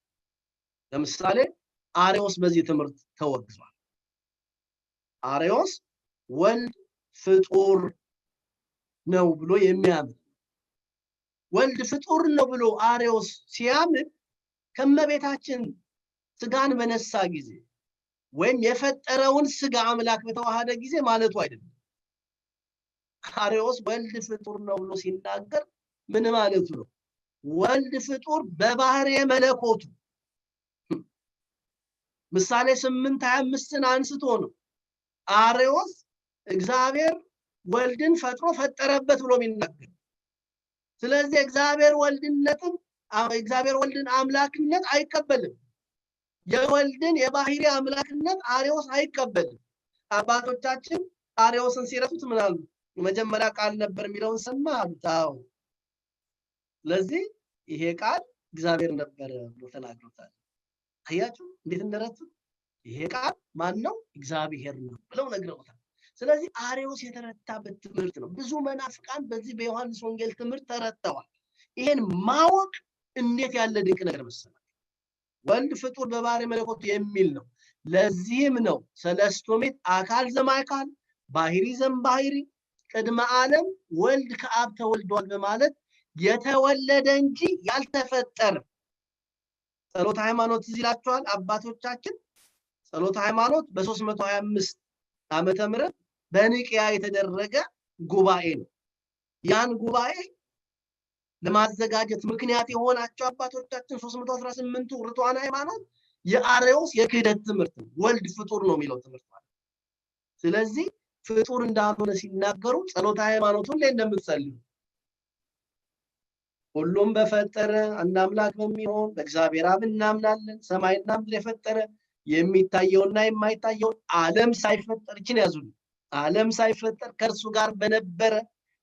ለምሳሌ አርዮስ በዚህ ትምህርት ተወግዟል። አርዮስ ወልድ ፍጡር ነው ብሎ የሚያምን ወልድ ፍጡር ነው ብሎ አርዮስ ሲያምን ከመቤታችን ስጋን በነሳ ጊዜ ወይም የፈጠረውን ስጋ አምላክ በተዋሃደ ጊዜ ማለቱ አይደለም። አርዮስ ወልድ ፍጡር ነው ብሎ ሲናገር ምን ማለቱ ነው? ወልድ ፍጡር በባህርየ መለኮቱ ምሳሌ 8:25ን አንስቶ ነው አርዮስ እግዚአብሔር ወልድን ፈጥሮ ፈጠረበት ብሎ የሚናገር። ስለዚህ እግዚአብሔር ወልድን አምላክነት አይቀበልም። የወልድን የባህሪ አምላክነት አርዮስ አይቀበልም። አባቶቻችን አርዮስን ሲረቱት ምን አሉ? መጀመሪያ ቃል ነበር የሚለውን ሰማ አሉት። አዎ፣ ስለዚህ ይሄ ቃል እግዚአብሔር ነበር ብሎ ተናግሮታል። አያችሁ እንዴት እንደረቱት። ይሄ ቃል ማን ነው? እግዚአብሔር ነው ብለው ነግረውታል። ስለዚህ አርዮስ የተረታበት ትምህርት ነው። ብዙ መናፍቃን በዚህ በዮሐንስ ወንጌል ትምህርት ተረተዋል። ይሄን ማወቅ እንዴት ያለ ድንቅ ነገር መሰላችሁ። ወልድ ፍጡር በባህሪ መለኮቱ የሚል ነው። ለዚህም ነው ሰለስቱ ምዕት አካል ዘማካል ባህሪ ዘምባህሪ ቅድመ ዓለም ወልድ ከአብ ተወልዷል በማለት የተወለደ እንጂ ያልተፈጠረ። ጸሎተ ሃይማኖት እዚህ ይላችኋል አባቶቻችን። ጸሎተ ሃይማኖት በ325 ዓመተ ምህረት በኒቅያ የተደረገ ጉባኤ ነው። ያን ጉባኤ ለማዘጋጀት ምክንያት የሆናቸው አባቶቻችን 318ቱ ርቱዓነ ሃይማኖት የአርዮስ የክህደት ትምህርት ነው። ወልድ ፍጡር ነው የሚለው ትምህርት ማለት። ስለዚህ ፍጡር እንዳልሆነ ሲናገሩ ጸሎተ ሃይማኖቱን ላይ እንደምትጸልዩ ሁሉም በፈጠረ አንድ አምላክ በሚሆን በእግዚአብሔር አብ እናምናለን። ሰማይና ምድር የፈጠረ የሚታየውና የማይታየውን ዓለም ሳይፈጠር ይችን ያዙልኝ። ዓለም ሳይፈጠር ከእርሱ ጋር በነበረ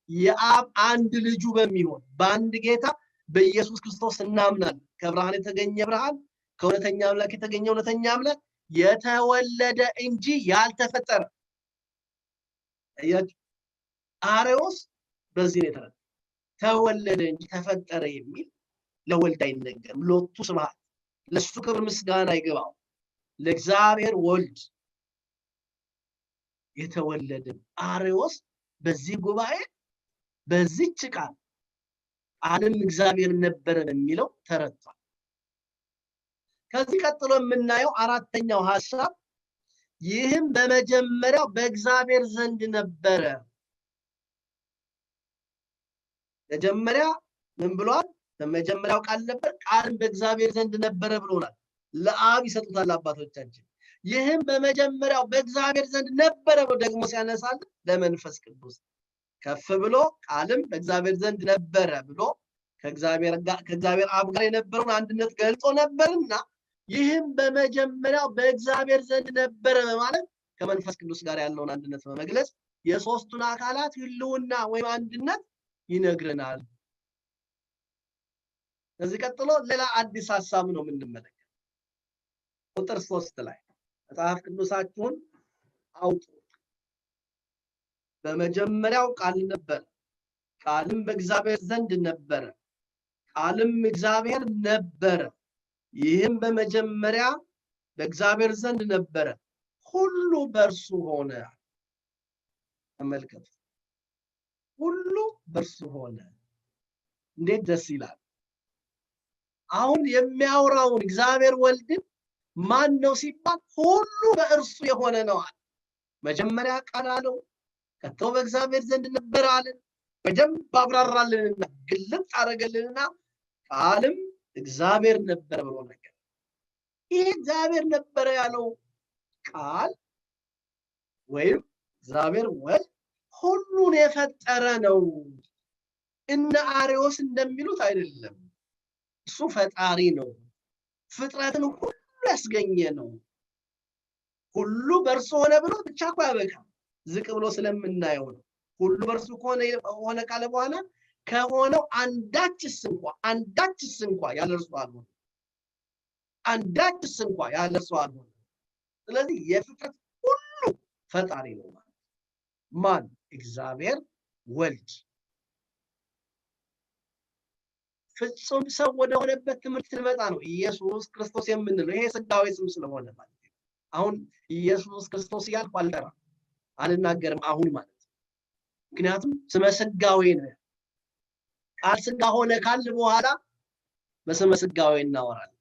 የአብ አንድ ልጁ በሚሆን በአንድ ጌታ በኢየሱስ ክርስቶስ እናምናለን። ከብርሃን የተገኘ ብርሃን፣ ከእውነተኛ አምላክ የተገኘ እውነተኛ አምላክ፣ የተወለደ እንጂ ያልተፈጠረ። አርዮስ በዚህ ነው የተረዳ። ተወለደ እንጂ ተፈጠረ የሚል ለወልድ አይነገርም። ሎቱ ስብሐት፣ ለሱ ክብር ምስጋና ይገባው። ለእግዚአብሔር ወልድ የተወለደ አርዮስ በዚህ ጉባኤ በዚህች ቃል ዓለም እግዚአብሔር ነበረ የሚለው ተረድቷል። ከዚህ ቀጥሎ የምናየው አራተኛው ሐሳብ ይህም በመጀመሪያው በእግዚአብሔር ዘንድ ነበረ። መጀመሪያ ምን ብሏል? በመጀመሪያው ቃል ነበር፣ ቃልም በእግዚአብሔር ዘንድ ነበረ ብሎናል። ለአብ ይሰጡታል አባቶቻችን። ይህም በመጀመሪያው በእግዚአብሔር ዘንድ ነበረ ብሎ ደግሞ ሲያነሳል ለመንፈስ ቅዱስ ከፍ ብሎ ቃልም በእግዚአብሔር ዘንድ ነበረ ብሎ ከእግዚአብሔር አብ ጋር የነበረውን አንድነት ገልጾ ነበርና ይህም በመጀመሪያው በእግዚአብሔር ዘንድ ነበረ በማለት ከመንፈስ ቅዱስ ጋር ያለውን አንድነት በመግለጽ የሶስቱን አካላት ህልውና ወይም አንድነት ይነግረናል። ከዚህ ቀጥሎ ሌላ አዲስ ሐሳብ ነው የምንመለከተው። ቁጥር 3 ላይ መጽሐፍ ቅዱሳችሁን አውጡ። በመጀመሪያው ቃል ነበር፣ ቃልም በእግዚአብሔር ዘንድ ነበረ፣ ቃልም እግዚአብሔር ነበረ። ይህም በመጀመሪያ በእግዚአብሔር ዘንድ ነበረ። ሁሉ በእርሱ ሆነ። ተመልከቱ፣ ሁሉ በእርሱ ሆነ። እንዴት ደስ ይላል! አሁን የሚያወራውን እግዚአብሔር ወልድን ማን ነው ሲባል ሁሉ በእርሱ የሆነ ነው አለ። መጀመሪያ ቃል አለው፣ ቀጥሎ በእግዚአብሔር ዘንድ ነበር አለን። በደንብ አብራራልንና ግልጽ አደረገልንና ቃልም እግዚአብሔር ነበር ብሎ ነገር። ይሄ እግዚአብሔር ነበር ያለው ቃል ወይም እግዚአብሔር ወልድ ሁሉን የፈጠረ ነው። እነ አርዮስ እንደሚሉት አይደለም። እሱ ፈጣሪ ነው። ፍጥረትን ሁሉ ያስገኘ ነው። ሁሉ በእርሱ ሆነ ብሎ ብቻ እኮ ያበቃል። ዝቅ ብሎ ስለምናየው ነው። ሁሉ በእርሱ ሆነ ካለ በኋላ ከሆነው አንዳችስ እንኳ ያለ እርሱ አልሆነ። አንዳችስ እንኳ ያለ እርሱ አልሆነ። ስለዚህ የፍጥረት ሁሉ ፈጣሪ ነው ማለት ማን? እግዚአብሔር ወልድ ፍጹም ሰው ወደ ሆነበት ትምህርት ልመጣ ነው። ኢየሱስ ክርስቶስ የምንለው ይሄ ስጋዊ ስም ስለሆነ ማለት ነው። አሁን ኢየሱስ ክርስቶስ እያልኩ አልጠራም፣ አልናገርም አሁን ማለት ነው። ምክንያቱም ስመ ስጋዌ ነው። ቃል ስጋ ሆነ ካል በኋላ በስመ ስጋዌ እናወራለን።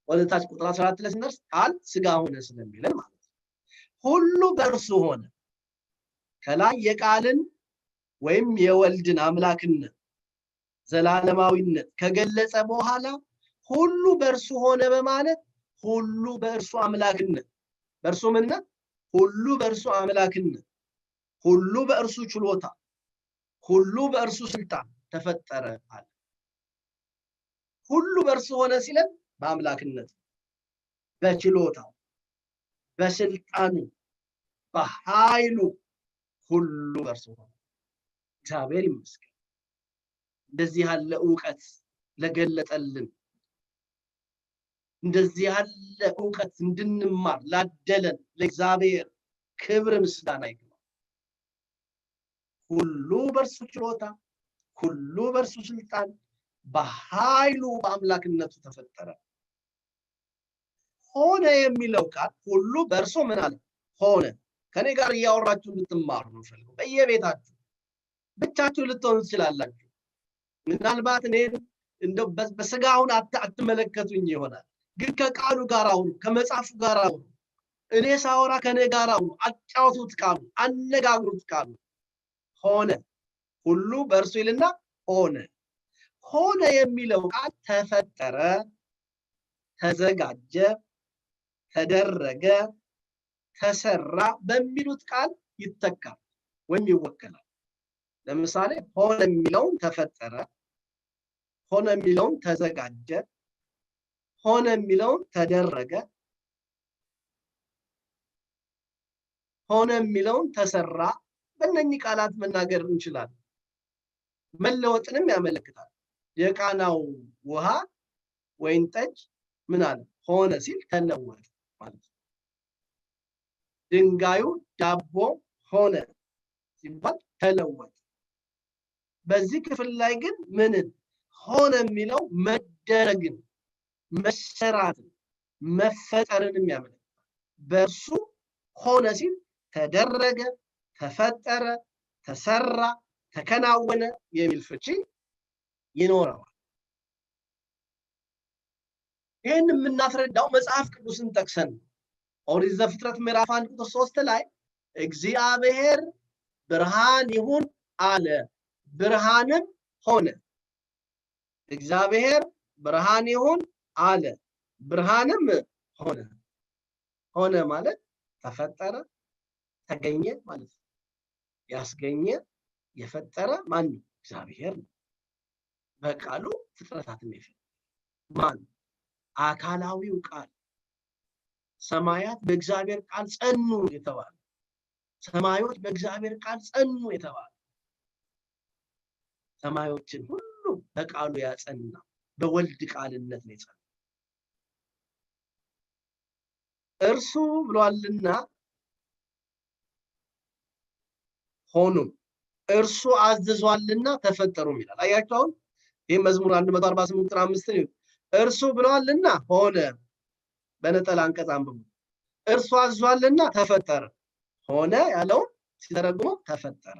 ወደታች ቁጥር 14 ላይ ስንደርስ ቃል ስጋ ሆነ ስለሚለን ማለት ነው። ሁሉ በእርሱ ሆነ። ከላይ የቃልን ወይም የወልድን አምላክነት ዘላለማዊነት ከገለጸ በኋላ ሁሉ በእርሱ ሆነ በማለት ሁሉ በእርሱ አምላክነት፣ በእርሱ ምንነት፣ ሁሉ በእርሱ አምላክነት፣ ሁሉ በእርሱ ችሎታ፣ ሁሉ በእርሱ ስልጣን ተፈጠረ አለ። ሁሉ በእርሱ ሆነ ሲለን በአምላክነት፣ በችሎታው፣ በስልጣኑ፣ በኃይሉ ሁሉ በእርሱ ሆነ። እግዚአብሔር ይመስገን እንደዚህ ያለ ዕውቀት ለገለጠልን፣ እንደዚህ ያለ ዕውቀት እንድንማር ላደለን ለእግዚአብሔር ክብር ምስጋና ይግባው። ሁሉ በእርሱ ችሎታ፣ ሁሉ በእርሱ ስልጣን፣ በኃይሉ በአምላክነቱ ተፈጠረ። ሆነ የሚለው ቃል ሁሉ በእርሱ ምን አለ? ሆነ። ከኔ ጋር እያወራችሁ እንድትማሩ ነው ፈልገው። በየቤታችሁ ብቻችሁ ልትሆኑ ትችላላችሁ። ምናልባት እኔ እንደው በስጋውን አትመለከቱኝ ይሆናል፣ ግን ከቃሉ ጋር አሁኑ፣ ከመጽሐፉ ጋር አሁኑ። እኔ ሳወራ ከኔ ጋር አሁኑ፣ አጫውቱት ቃሉ፣ አነጋግሩት ቃሉ። ሆነ ሁሉ በእርሱ ይልና ሆነ። ሆነ የሚለው ቃል ተፈጠረ፣ ተዘጋጀ፣ ተደረገ፣ ተሰራ በሚሉት ቃል ይተካል ወይም ይወከላል። ለምሳሌ ሆነ የሚለውን ተፈጠረ፣ ሆነ የሚለውን ተዘጋጀ፣ ሆነ የሚለውን ተደረገ፣ ሆነ የሚለውን ተሰራ። በእነኚህ ቃላት መናገር እንችላለን። መለወጥንም ያመለክታል። የቃናው ውሃ ወይን ጠጅ ምን አለ? ሆነ ሲል ተለወጠ ማለት ነው። ድንጋዩ ዳቦ ሆነ ሲባል ተለወጠ። በዚህ ክፍል ላይ ግን ምንን ሆነ የሚለው መደረግን፣ መሰራትን፣ መፈጠርንም ያመለክታል። በእርሱ ሆነ ሲል ተደረገ፣ ተፈጠረ፣ ተሰራ፣ ተከናወነ የሚል ፍቺ ይኖረዋል። ይህን የምናስረዳው መጽሐፍ ቅዱስን ጠቅሰን ኦሪት ዘፍጥረት ምዕራፍ 1 ቁጥር 3 ላይ እግዚአብሔር ብርሃን ይሁን አለ፣ ብርሃንም ሆነ። እግዚአብሔር ብርሃን ይሁን አለ፣ ብርሃንም ሆነ። ሆነ ማለት ተፈጠረ፣ ተገኘ ማለት ነው። ያስገኘ የፈጠረ ማን ነው? እግዚአብሔር ነው። በቃሉ ፍጥረታትን የፈጠረ ማን? አካላዊው ቃል። ሰማያት በእግዚአብሔር ቃል ጸኑ የተባለ፣ ሰማዮች በእግዚአብሔር ቃል ጸኑ የተባለ፣ ሰማዮችን ሁሉ በቃሉ ያጸና በወልድ ቃልነት ነው የጸና። እርሱ ብሏልና ሆኖም እርሱ አዝዟልና ተፈጠሩም ይላል። አያችሁ አሁን ይህ መዝሙር 148 ቁጥር 5 ነው። እርሱ ብሏልና ሆነ፣ በነጠላ አንቀጽ አንብቡ። እርሱ አዟልና ተፈጠረ፣ ሆነ ያለውን ሲተረጉመው ተፈጠረ።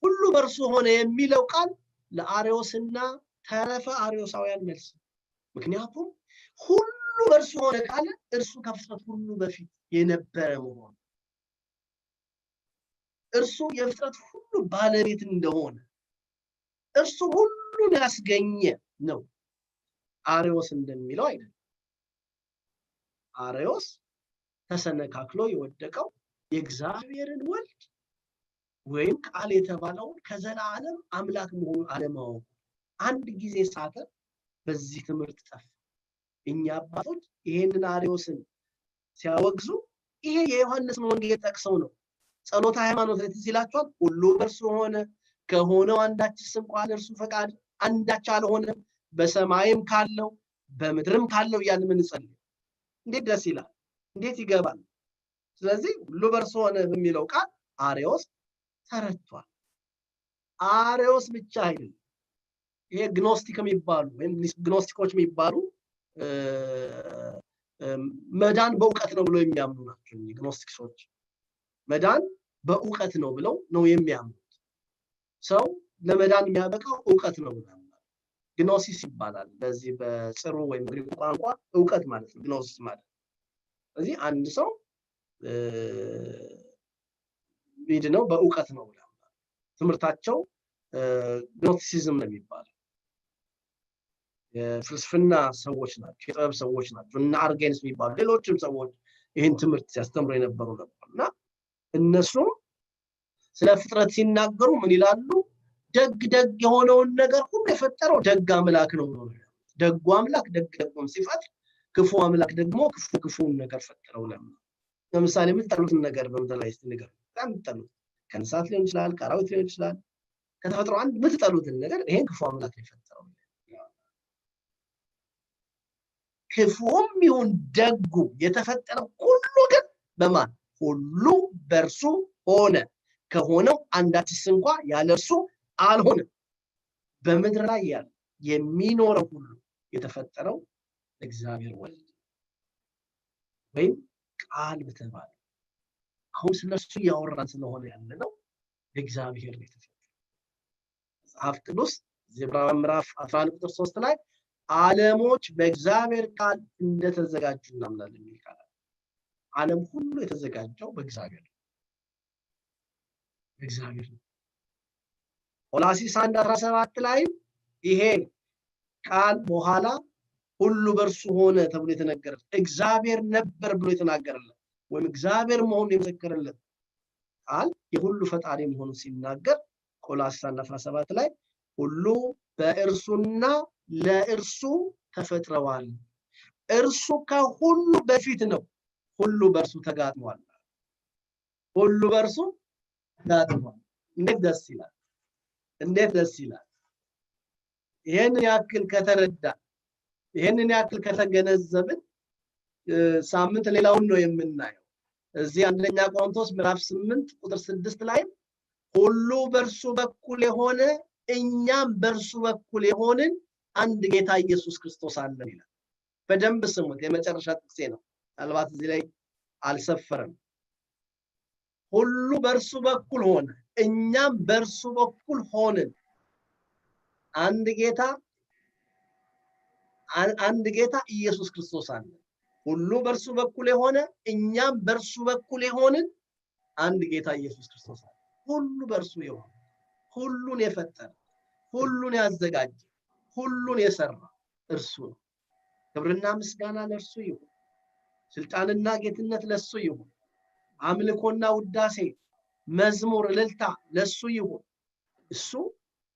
ሁሉ በእርሱ ሆነ የሚለው ቃል ለአርዮስና ተረፈ አርዮሳውያን መልስ። ምክንያቱም ሁሉ በእርሱ ሆነ ካለ እርሱ ከፍጥረት ሁሉ በፊት የነበረ መሆኑ፣ እርሱ የፍጥረት ሁሉ ባለቤት እንደሆነ፣ እርሱ ሁሉን ያስገኘ ነው። አርዮስ እንደሚለው አይደለም። አርዮስ ተሰነካክሎ የወደቀው የእግዚአብሔርን ወልድ ወይም ቃል የተባለውን ከዘላለም አምላክ መሆኑ አለማወቁ አንድ ጊዜ ሳተ፣ በዚህ ትምህርት ጠፋ። እኛ አባቶች ይሄንን አርዮስን ሲያወግዙ ይሄ የዮሐንስን ወንጌል ጠቅሰው ነው። ጸሎተ ሃይማኖት ላይ ትዝ ይላችኋል። ሁሉ በእርሱ ሆነ፣ ከሆነው አንዳችስ እንኳን እርሱ ፈቃድ አንዳች አልሆነም፣ በሰማይም ካለው በምድርም ካለው እያልን የምንጸልይ እንዴት ደስ ይላል! እንዴት ይገባል! ስለዚህ ሁሉ በእርሱ ሆነ በሚለው ቃል አርዮስ ተረድቷል። አርዮስ ብቻ አይደለም። ይሄ ግኖስቲክ የሚባሉ ወይም ግኖስቲኮች የሚባሉ መዳን በእውቀት ነው ብለው የሚያምኑ ናቸው። ግኖስቲኮች መዳን በእውቀት ነው ብለው ነው የሚያምኑት። ሰው ለመዳን የሚያበቃው እውቀት ነው ብለው ግኖሲስ ይባላል። በዚህ በጽሩ ወይም ግሪክ ቋንቋ እውቀት ማለት ነው ግኖሲስ ማለት። ስለዚህ አንድ ሰው ነው በእውቀት ነው ብለው ትምህርታቸው ግኖስቲሲዝም ነው የሚባለው። የፍልስፍና ሰዎች ናቸው፣ የጥበብ ሰዎች ናቸው። እና አርጌንስ የሚባሉ ሌሎችም ሰዎች ይህን ትምህርት ሲያስተምሩ የነበሩ ነበርና እነሱ ስለ ፍጥረት ሲናገሩ ምን ይላሉ? ደግ ደግ የሆነውን ነገር ሁሉ የፈጠረው ደግ አምላክ ነው ብለው ነው። ደጉ አምላክ ደግ ደጉን ሲፈጥር፣ ክፉ አምላክ ደግሞ ክፉ ክፉን ነገር ፈጠረው። ለምሳሌ የምትጠሉትን ነገር በምድር ላይ ስትነገር በጣም የምትጠሉት ከእንስሳት ሊሆን ይችላል፣ ከአራዊት ሊሆን ይችላል። ከተፈጥሮ አንድ የምትጠሉትን ነገር ይሄን ክፉ አምላክ የፈጠረው። ክፉም ይሁን ደጉ የተፈጠረው ሁሉ ግን በማን? ሁሉ በእርሱ ሆነ፣ ከሆነው አንዳችስ እንኳ ያለ እርሱ አልሆነም። በምድር ላይ ያለ የሚኖረው ሁሉ የተፈጠረው እግዚአብሔር ወልድ ወይም ቃል በተባለ አሁን ስለሱ ያወራን ስለሆነ ያለ ነው። እግዚአብሔር ነው የተፈጠረው። መጽሐፍ ቅዱስ ዕብራውያን ምዕራፍ 11 ቁጥር 3 ላይ ዓለሞች በእግዚአብሔር ቃል እንደተዘጋጁ እናምናለን የሚል ቃል። ዓለም ሁሉ የተዘጋጀው በእግዚአብሔር ነው። እግዚአብሔር ነው። ቆላስይስ 1:17 ላይ ይሄ ቃል በኋላ ሁሉ በእርሱ ሆነ ተብሎ የተነገረለት እግዚአብሔር ነበር ብሎ የተናገረለት ወይም እግዚአብሔር መሆኑን የመሰከረለት ቃል የሁሉ ፈጣሪ መሆኑን ሲናገር ቆላስይስ 1:17 ላይ ሁሉ በእርሱና ለእርሱ ተፈጥረዋል፣ እርሱ ከሁሉ በፊት ነው፣ ሁሉ በእርሱ ተጋጥሟል። ሁሉ በእርሱ ተጋጥሟል። እንዴት ደስ ይላል! እንዴት ደስ ይላል! ይሄንን ያክል ከተረዳ፣ ይሄንን ያክል ከተገነዘብን ሳምንት ሌላውን ነው የምናየው። እዚህ አንደኛ ቆሮንቶስ ምዕራፍ 8 ቁጥር 6 ላይ ሁሉ በእርሱ በኩል የሆነ እኛም በእርሱ በኩል የሆንን አንድ ጌታ ኢየሱስ ክርስቶስ አለን ይላል። በደንብ ስሙት፣ የመጨረሻ ጥቅሴ ነው። ምናልባት እዚህ ላይ አልሰፈረም። ሁሉ በእርሱ በኩል ሆነ እኛም በእርሱ በኩል ሆንን አንድ ጌታ ኢየሱስ ክርስቶስ አለ። ሁሉ በእርሱ በኩል የሆነ እኛም በእርሱ በኩል የሆንን አንድ ጌታ ኢየሱስ ክርስቶስ አለ። ሁሉ በእርሱ የሆነ፣ ሁሉን የፈጠረ፣ ሁሉን ያዘጋጀ፣ ሁሉን የሰራ እርሱ ነው። ክብርና ምስጋና ለእርሱ ይሁን። ስልጣንና ጌትነት ለእሱ ይሁን። አምልኮና ውዳሴ፣ መዝሙር፣ እልልታ ለእሱ ይሁን። እሱ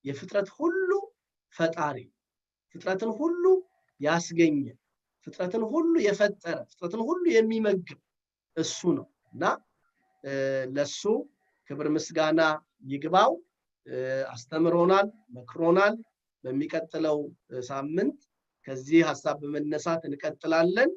የፍጥረት ሁሉ ፈጣሪ፣ ፍጥረትን ሁሉ ያስገኘ፣ ፍጥረትን ሁሉ የፈጠረ፣ ፍጥረትን ሁሉ የሚመግብ እሱ ነው እና ለሱ ክብር ምስጋና ይግባው። አስተምሮናል፣ መክሮናል። በሚቀጥለው ሳምንት ከዚህ ሐሳብ በመነሳት እንቀጥላለን።